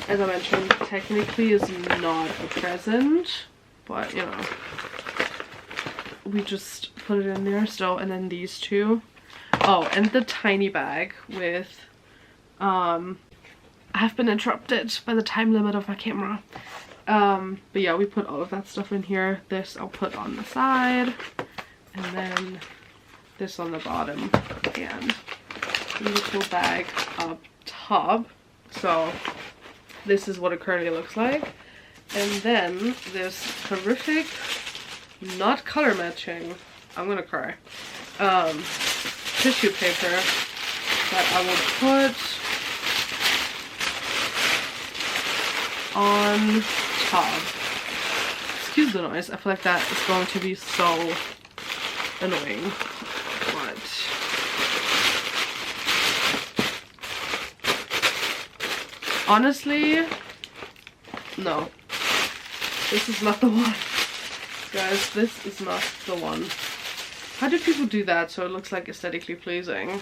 as I mentioned, technically is not a present, but you know, we just put it in there still. And then these two. Oh, and the tiny bag with I have been interrupted by the time limit of my camera. But yeah, we put all of that stuff in here. This I'll put on the side, and then this on the bottom, and a little bag up top. So this is what it currently looks like. And then this horrific, not color matching, I'm gonna cry, tissue paper that I will put on top. Excuse the noise, I feel like that is going to be so annoying, but honestly, no, this is not the one, guys. This is not the one. How do people do that so it looks like aesthetically pleasing?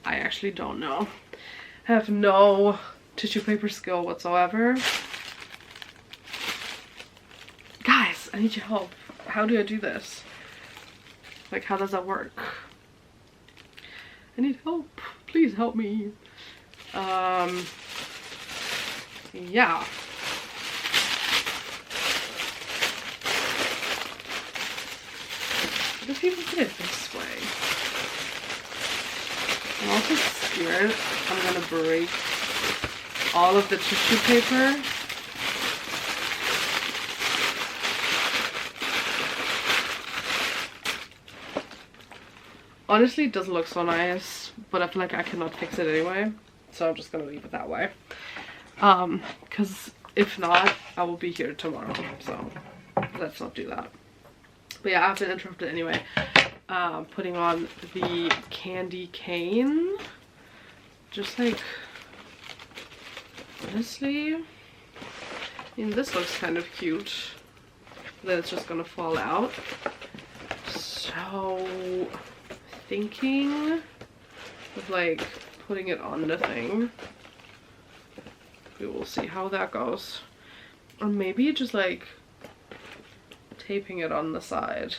I actually don't know. I have no tissue paper skill whatsoever. Guys, I need your help. How do I do this? Like, how does that work? I need help. Please help me. Yeah. What if people put it this way? I'm also scared I'm gonna break all of the tissue paper. Honestly, it doesn't look so nice, but I feel like I cannot fix it anyway, so I'm just gonna leave it that way. Because if not, I will be here tomorrow, so let's not do that. But yeah, I've been interrupted anyway. Putting on the candy cane. Just like, honestly, I mean, this looks kind of cute. Then it's just gonna fall out. So, thinking of like putting it on the thing. We will see how that goes. Or maybe just like taping it on the side.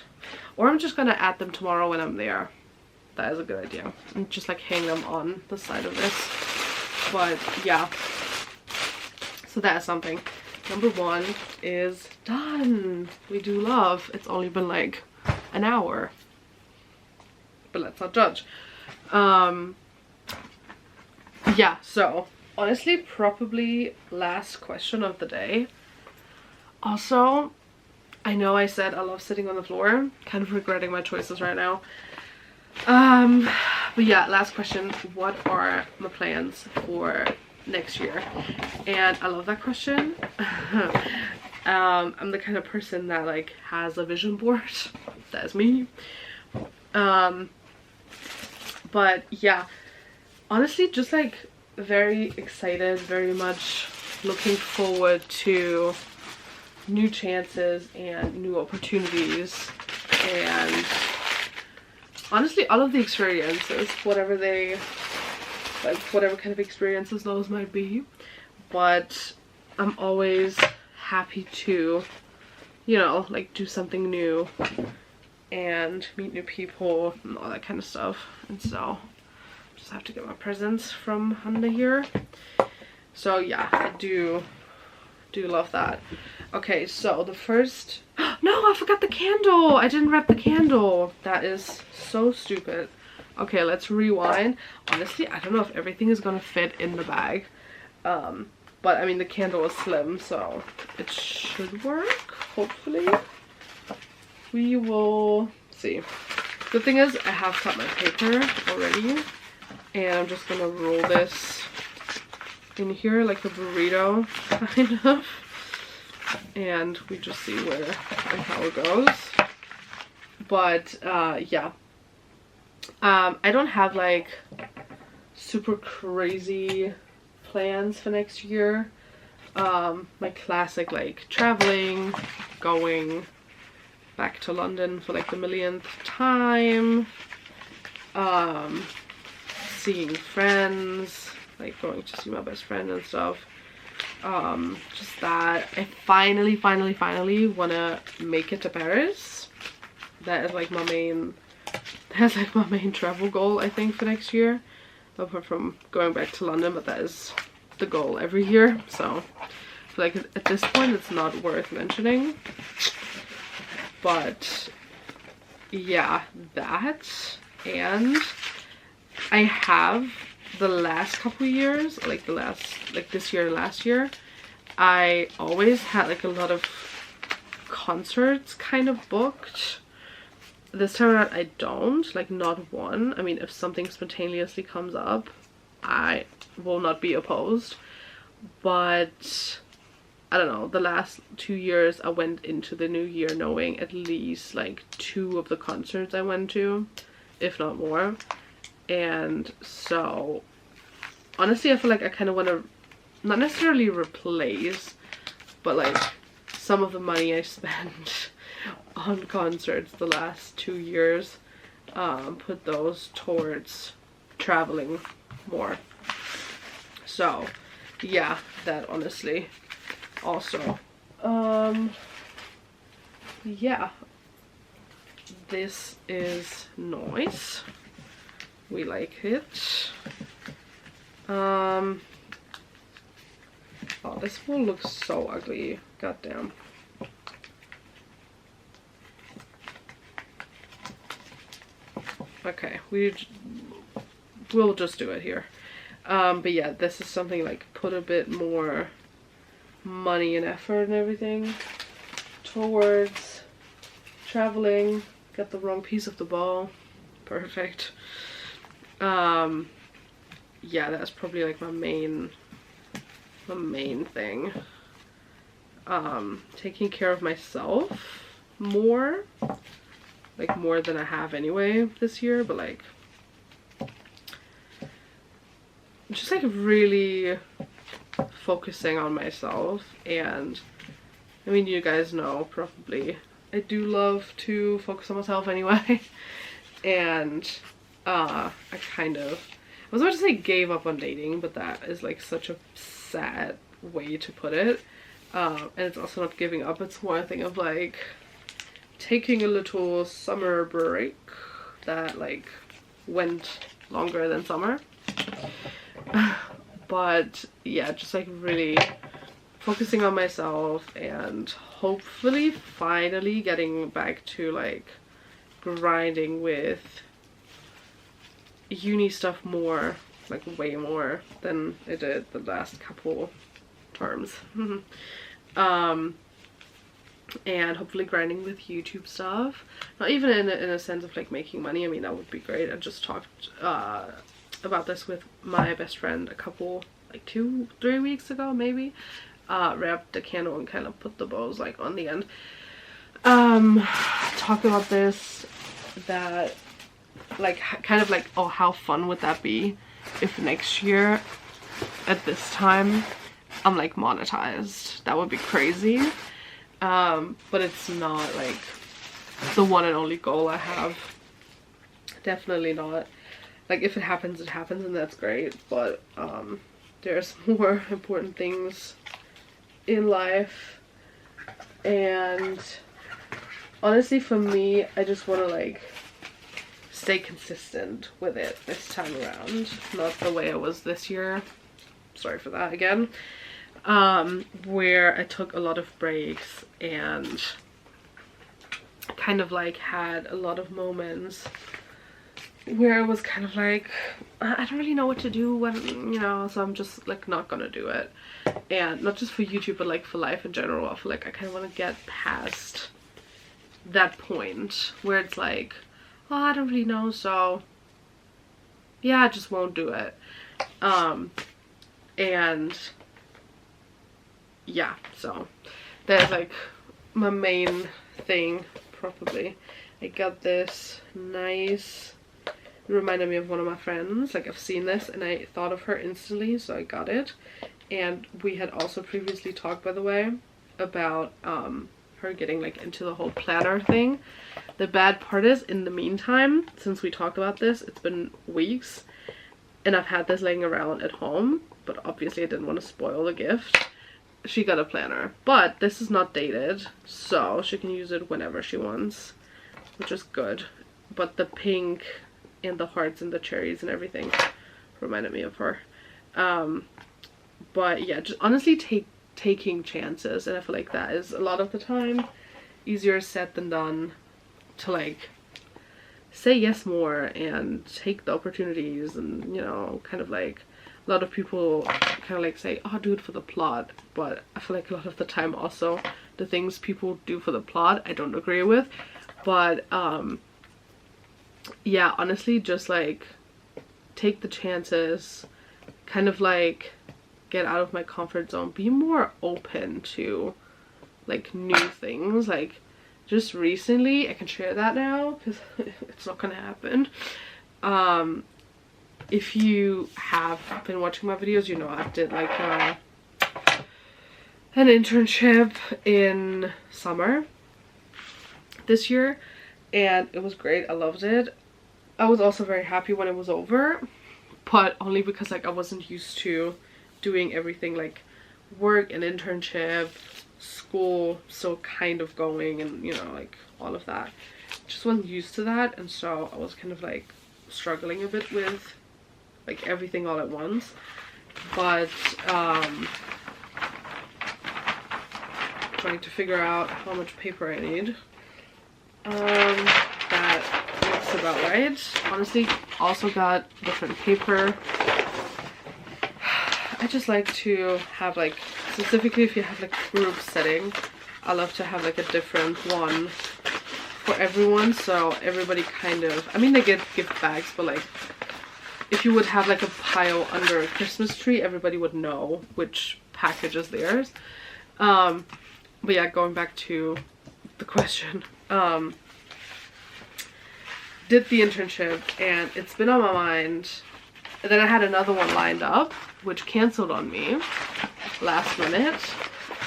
Or I'm just gonna add them tomorrow when I'm there. That is a good idea. And just like hang them on the side of this. But yeah. So that is something. Number 1 is done. We do love. It's only been like an hour. But let's not judge. Yeah, so honestly, probably last question of the day. Also, I know I said I love sitting on the floor. Kind of regretting my choices right now. But yeah, last question. What are my plans for next year? And I love that question. I'm the kind of person that like has a vision board. That is me. But yeah, honestly, just like very excited, very much looking forward to new chances and new opportunities, and honestly all of the experiences, whatever they like, whatever kind of experiences those might be. But I'm always happy to, you know, like do something new and meet new people and all that kind of stuff. And so just have to get my presents from under here. So yeah, I do love that. Okay, so the first no, I forgot the candle. I didn't wrap the candle. That is so stupid. Okay, let's rewind. Honestly, I don't know if everything is gonna fit in the bag, but I mean the candle is slim, so it should work, hopefully. We will see. The thing is, I have cut my paper already, and I'm just gonna roll this in here like a burrito, kind of. And we just see where and how it goes. But yeah, I don't have like super crazy plans for next year. My classic like traveling, going back to London for like the millionth time, seeing friends, like going to see my best friend and stuff. Just that. I finally want to make it to Paris. That is like my main, that's like my main travel goal, I think, for next year, apart from going back to London, but that is the goal every year. So I feel like at this point it's not worth mentioning. But yeah, that. And I have the last couple years, like this year, last year, I always had like a lot of concerts kind of booked. This time around I don't, like not one. I mean, if something spontaneously comes up, I will not be opposed. But I don't know, the last 2 years I went into the new year knowing at least like 2 of the concerts I went to, if not more. And so honestly, I feel like I kind of want to not necessarily replace, but like some of the money I spent on concerts the last 2 years, put those towards traveling more. So yeah, that honestly also. yeah, this is nice. We like it. Oh, this one looks so ugly. Goddamn. Okay, we'll just do it here. But yeah, this is something like put a bit more money and effort and everything towards traveling. Got the wrong piece of the ball. Perfect. Yeah, that's probably like my main thing. Taking care of myself more, like more than I have anyway this year, but like just like really focusing on myself. And I mean, you guys know probably I do love to focus on myself anyway. And I was about to say gave up on dating, but that is like such a sad way to put it. And it's also not giving up, it's more a thing of like taking a little summer break that like went longer than summer. But yeah, just like really focusing on myself and hopefully finally getting back to like grinding with uni stuff more, like way more than I did the last couple terms. And hopefully grinding with YouTube stuff, not even in a sense of like making money. I mean, that would be great. I just talked about this with my best friend a couple, like 2-3 weeks ago maybe. Wrapped the candle and kind of put the bows like on the end. Talk about this, that like kind of like, oh, how fun would that be if next year at this time I'm like monetized. That would be crazy. But it's not like the one and only goal I have. Definitely not. Like if it happens, it happens, and that's great, but there's more important things in life. And honestly, for me, I just want to like stay consistent with it this time around, not the way I was this year. Sorry for that again. Where I took a lot of breaks and kind of like had a lot of moments where it was kind of like, I don't really know what to do when, you know, so I'm just like not gonna do it. And not just for YouTube, but like for life in general. I feel like I kind of want to get past that point where it's like, oh, I don't really know, so yeah, I just won't do it. And yeah, so that's like my main thing probably. I got this nice, it reminded me of one of my friends. Like I've seen this and I thought of her instantly, so I got it. And we had also previously talked, by the way, about her getting like into the whole planner thing. The bad part is, in the meantime, since we talked about this, it's been weeks and I've had this laying around at home, but obviously I didn't want to spoil the gift. She got a planner, but this is not dated, so she can use it whenever she wants, which is good. But the pink and the hearts and the cherries and everything reminded me of her. But yeah, just honestly taking chances, and I feel like that is a lot of the time easier said than done, to like say yes more and take the opportunities. And you know, kind of like a lot of people kind of like say, oh, do it for the plot, but I feel like a lot of the time also the things people do for the plot I don't agree with. But yeah, honestly, just like take the chances, kind of like get out of my comfort zone, be more open to like new things. Like just recently, I can share that now because it's not gonna happen. If you have been watching my videos, you know I did like an internship in summer this year, and it was great. I loved it. I was also very happy when it was over, but only because like I wasn't used to doing everything like work and internship school still kind of going, and you know, like all of that. Just wasn't used to that, and so I was kind of like struggling a bit with like everything all at once. But trying to figure out how much paper I need. That looks about right. Honestly, also got different paper. I just like to have like, specifically if you have like a group setting, I love to have like a different one for everyone, so everybody kind of, I mean, they get gift bags, but like if you would have like a pile under a Christmas tree, everybody would know which package is theirs. But yeah, going back to the question, did the internship, and it's been on my mind. And then I had another one lined up, which canceled on me last minute,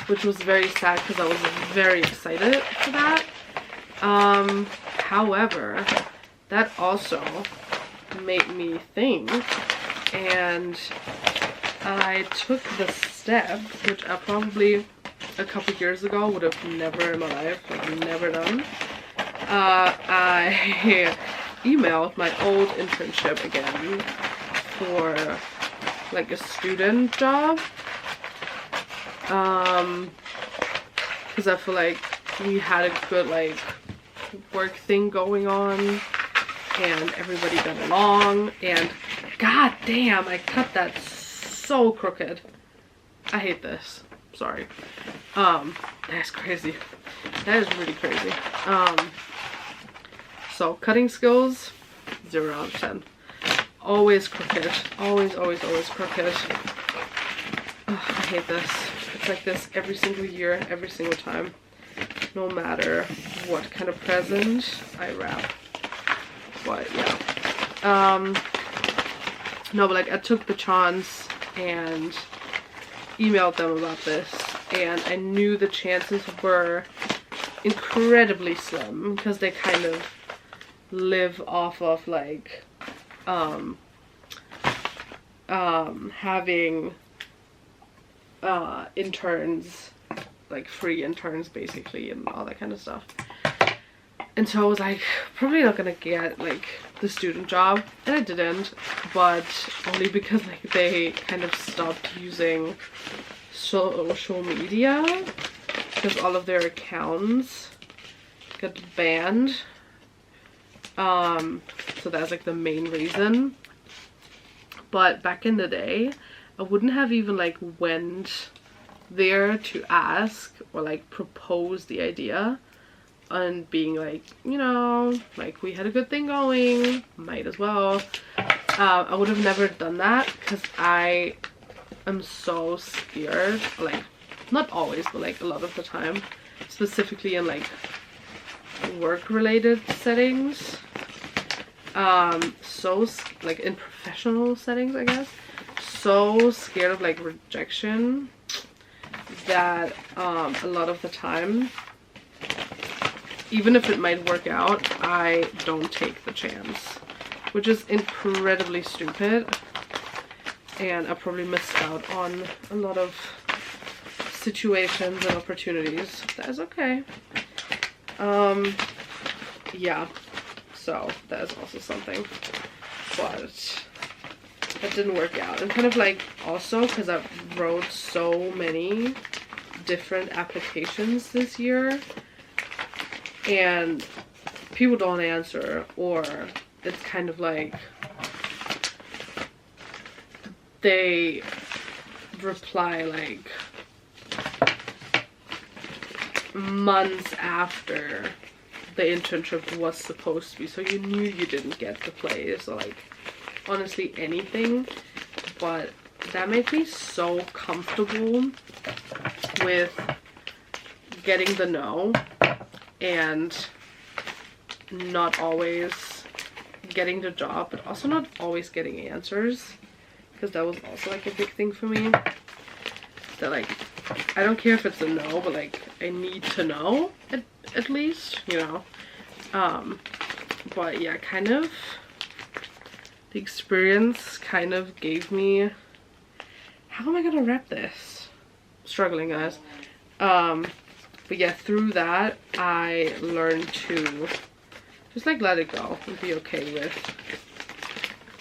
which was very sad because I was very excited for that. However, that also made me think, and I took the step, which I probably a couple years ago would have never in my life, like never done. I emailed my old internship again for like a student job, because I feel like we had a good like work thing going on and everybody got along, and god damn, I cut that so crooked. I hate this, sorry. That's crazy, that is really crazy. So cutting skills, 0 out of 10. Always crooked. Always, always, always crooked. Ugh, I hate this. It's like this every single year, every single time. No matter what kind of present I wrap. But yeah. No, but like I took the chance and emailed them about this, and I knew the chances were incredibly slim because they kind of live off of like having interns, like free interns basically, and all that kind of stuff. And so I was like, probably not gonna get like the student job, and I didn't, but only because like they kind of stopped using social media because all of their accounts got banned. So that's like the main reason. But back in the day, I wouldn't have even like went there to ask or like propose the idea, and being like, you know, like we had a good thing going, might as well. I would have never done that because I am so scared, like not always, but like a lot of the time, specifically in like work related settings, so like in professional settings, I guess, so scared of like rejection that a lot of the time, even if it might work out, I don't take the chance, which is incredibly stupid, and I probably missed out on a lot of situations and opportunities. That is okay. Yeah, so that is also something, but that didn't work out. And kind of like also because I wrote so many different applications this year and people don't answer, or it's kind of like they reply like months after the internship was supposed to be, so you knew you didn't get the place, or like honestly anything. But that made me so comfortable with getting the no and not always getting the job, but also not always getting answers, because that was also like a big thing for me, that like I don't care if it's a no, but like I need to know at least, you know. But yeah, kind of the experience kind of gave me, how am I gonna wrap this? Struggling, guys. But yeah, through that I learned to just like let it go and be okay with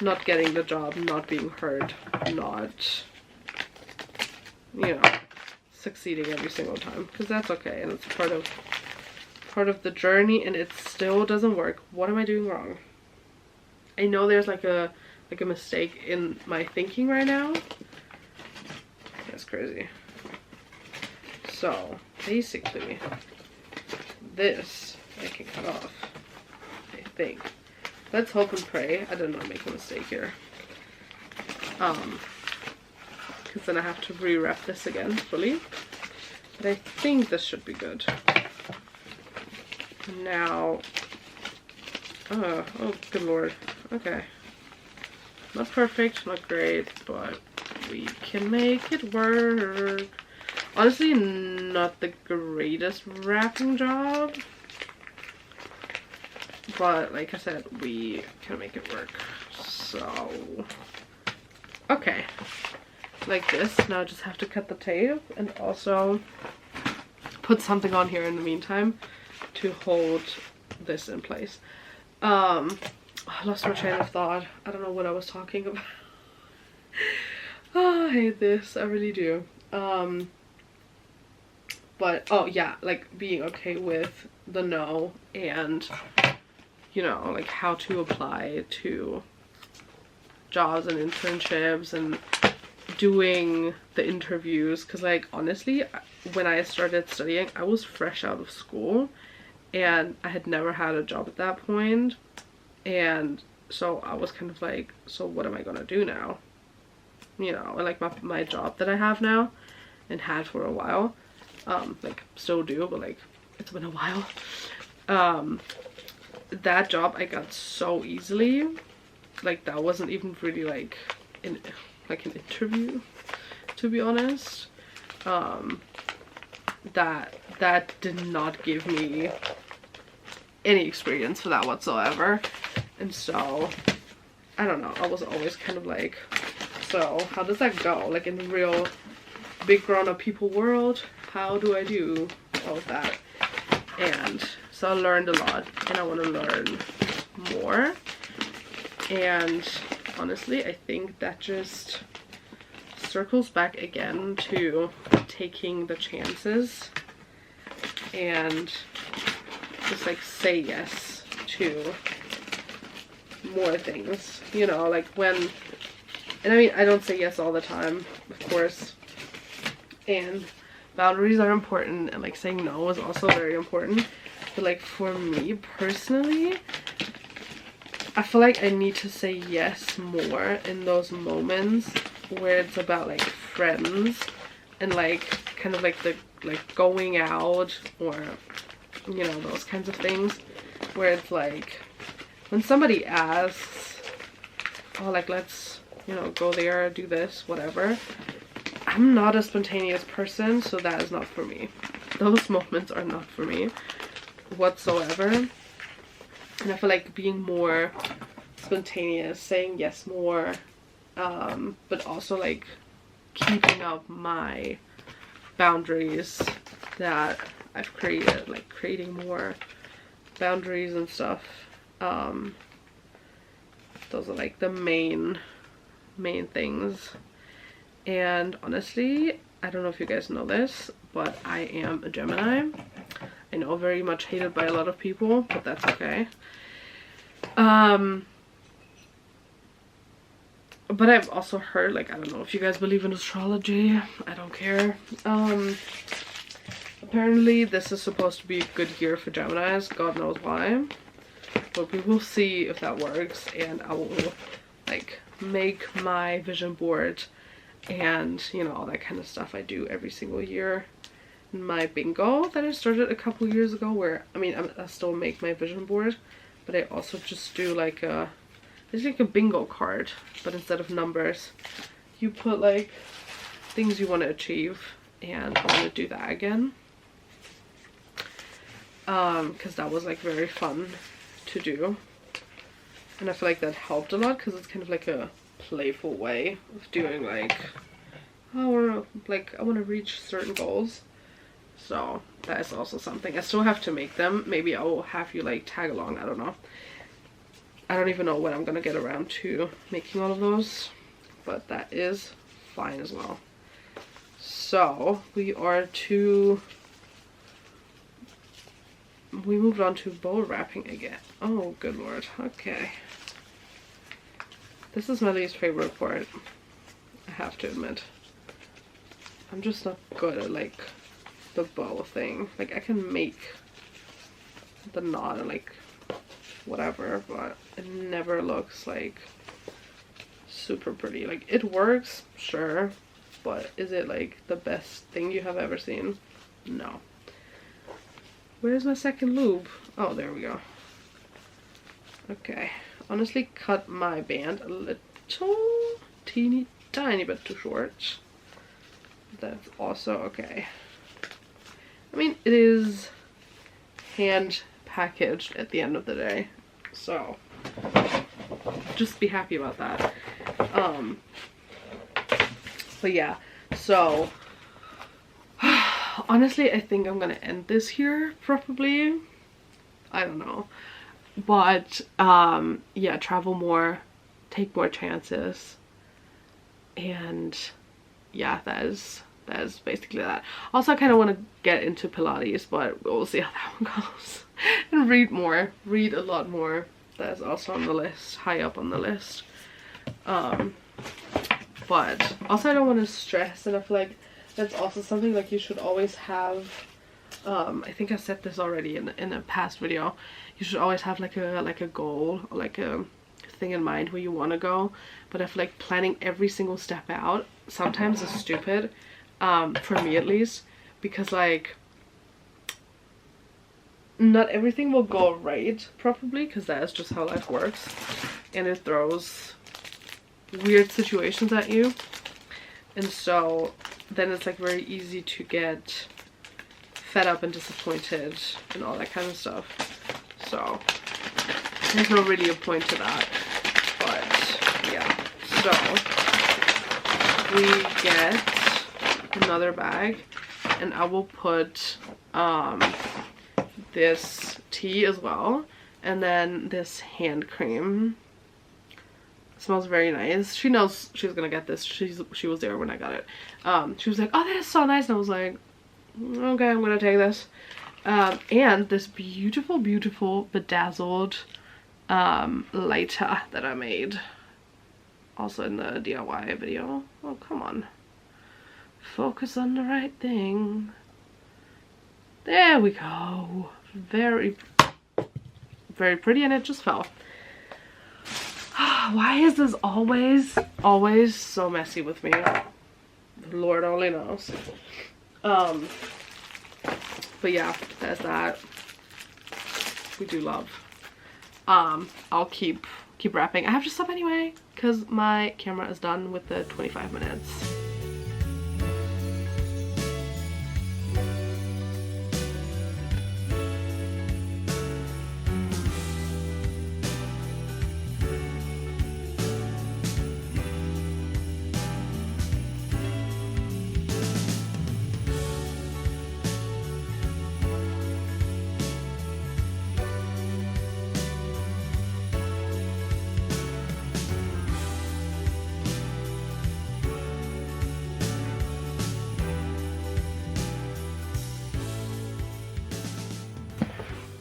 not getting the job, not being heard, not, you know, succeeding every single time, because that's okay and it's part of the journey, and it still doesn't work. What am I doing wrong? I know there's like a mistake in my thinking right now. That's crazy. So basically this I can cut off, I think. Let's hope and pray I did not make a mistake here. Because then I have to rewrap this again fully. But I think this should be good. Now, oh good lord. Okay. Not perfect, not great, but we can make it work. Honestly, not the greatest wrapping job, but like I said, we can make it work. So, okay, like this. Now I just have to cut the tape and also put something on here in the meantime to hold this in place. I lost my train of thought. I don't know what I was talking about. Oh, I hate this. I really do. But oh yeah, like being okay with the no, and you know, like how to apply to jobs and internships and doing the interviews, because like honestly, when I started studying I was fresh out of school and I had never had a job at that point, and so I was kind of like, so what am I gonna do now, you know? And like my job that I have now and had for a while, like still do, but like it's been a while, that job I got so easily. Like that wasn't even really like an interview, to be honest. That did not give me any experience for that whatsoever, and so I don't know, I was always kind of like, so how does that go, like in the real big grown-up people world? How do I do all of that? And so I learned a lot and I want to learn more, and honestly I think that just circles back again to taking the chances and just like say yes to more things, you know, like when, and I mean I don't say yes all the time, of course, and boundaries are important, and like saying no is also very important, but like for me personally, I feel like I need to say yes more in those moments where it's about like friends and like kind of like the like going out, or you know, those kinds of things where it's like when somebody asks, oh like let's, you know, go there, do this, whatever. I'm not a spontaneous person, so that is not for me. Those moments are not for me whatsoever. And I feel like being more spontaneous, saying yes more, but also like keeping up my boundaries that I've created, like creating more boundaries and stuff. Those are like the main things. And honestly, I don't know if you guys know this, but I am a Gemini. I know, very much hated by a lot of people, but that's okay. But I've also heard, like, I don't know if you guys believe in astrology, I don't care. Apparently this is supposed to be a good year for Geminis, God knows why. But we will see if that works, and I will like make my vision board and, you know, all that kind of stuff I do every single year. My bingo that I started a couple years ago, where I mean I still make my vision board, but I also just do like it's like a bingo card, but instead of numbers you put like things you want to achieve, and I want to do that again, because that was like very fun to do, and I feel like that helped a lot because it's kind of like a playful way of doing, like, I want to reach certain goals. So that is also something. I still have to make them. Maybe I will have you like tag along. I don't know. I don't even know when I'm gonna get around to making all of those, but that is fine as well. So we moved on to bowl wrapping again. Oh, good lord. Okay. This is my least favorite part, I have to admit. I'm just not good at like the bow thing. Like I can make the knot and like whatever, but it never looks like super pretty. Like it works, sure, but is it like the best thing you have ever seen? No. Where's my second loop? Oh, there we go. Okay. Honestly, cut my band a little teeny tiny bit too short. That's also okay. I mean, it is hand packaged at the end of the day, so just be happy about that. But yeah, so honestly, I think I'm gonna end this here probably. I don't know, but yeah, travel more, take more chances, and yeah, that is basically that. Also, I kind of want to get into Pilates, but we'll see how that one goes. And read a lot more. That is also on the list, high up on the list. But also I don't want to stress, and I feel like that's also something like you should always have. I think I said this already in a past video. You should always have like a goal, or like a thing in mind where you want to go. But I feel like planning every single step out sometimes is stupid, for me at least, because like not everything will go right probably, because that is just how life works, and it throws weird situations at you, and so then it's like very easy to get fed up and disappointed and all that kind of stuff. So there's not really a point to that, but yeah. So we get another bag, and I will put this tea as well, and then this hand cream. It smells very nice. She knows she's gonna get this. She was there when I got it. She was like, oh, that is so nice, and I was like, okay, I'm gonna take this. And this beautiful bedazzled lighter that I made, also in the DIY video. Oh, come on, focus on the right thing. There we go. Very pretty, and it just fell. Why is this always so messy with me? Lord only knows. But yeah, that's that. We do love. I'll keep wrapping. I have to stop anyway because my camera is done with the 25 minutes.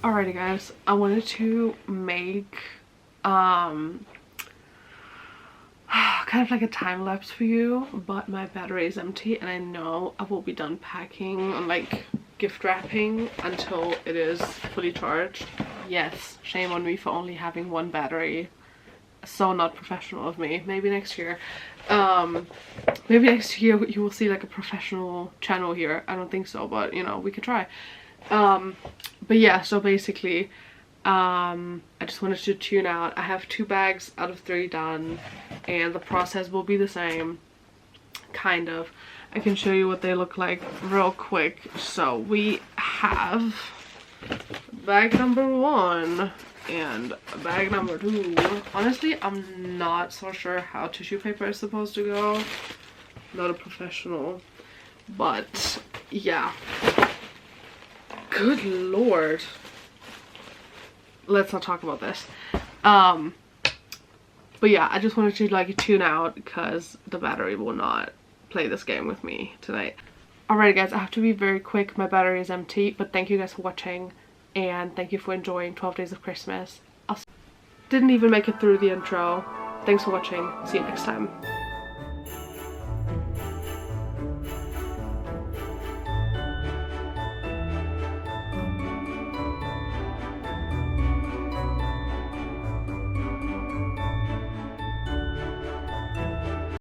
Alrighty guys, I wanted to make kind of like a time lapse for you, but my battery is empty and I know I will be done packing and like gift wrapping until it is fully charged. Yes, shame on me for only having one battery. So not professional of me. Maybe next year. Maybe next year you will see like a professional channel here. I don't think so, but you know, we could try. But yeah, so basically I just wanted to tune out. I have 2 bags out of 3 done, and the process will be the same, kind of. I can show you what they look like real quick. So we have bag number 1 and bag number 2. Honestly, I'm not so sure how tissue paper is supposed to go. Not a professional, but yeah. Good lord. Let's not talk about this. But yeah, I just wanted to like tune out because the battery will not play this game with me tonight. Alright guys, I have to be very quick. My battery is empty, but thank you guys for watching and thank you for enjoying 12 Days of Christmas. Didn't even make it through the intro. Thanks for watching. See you next time.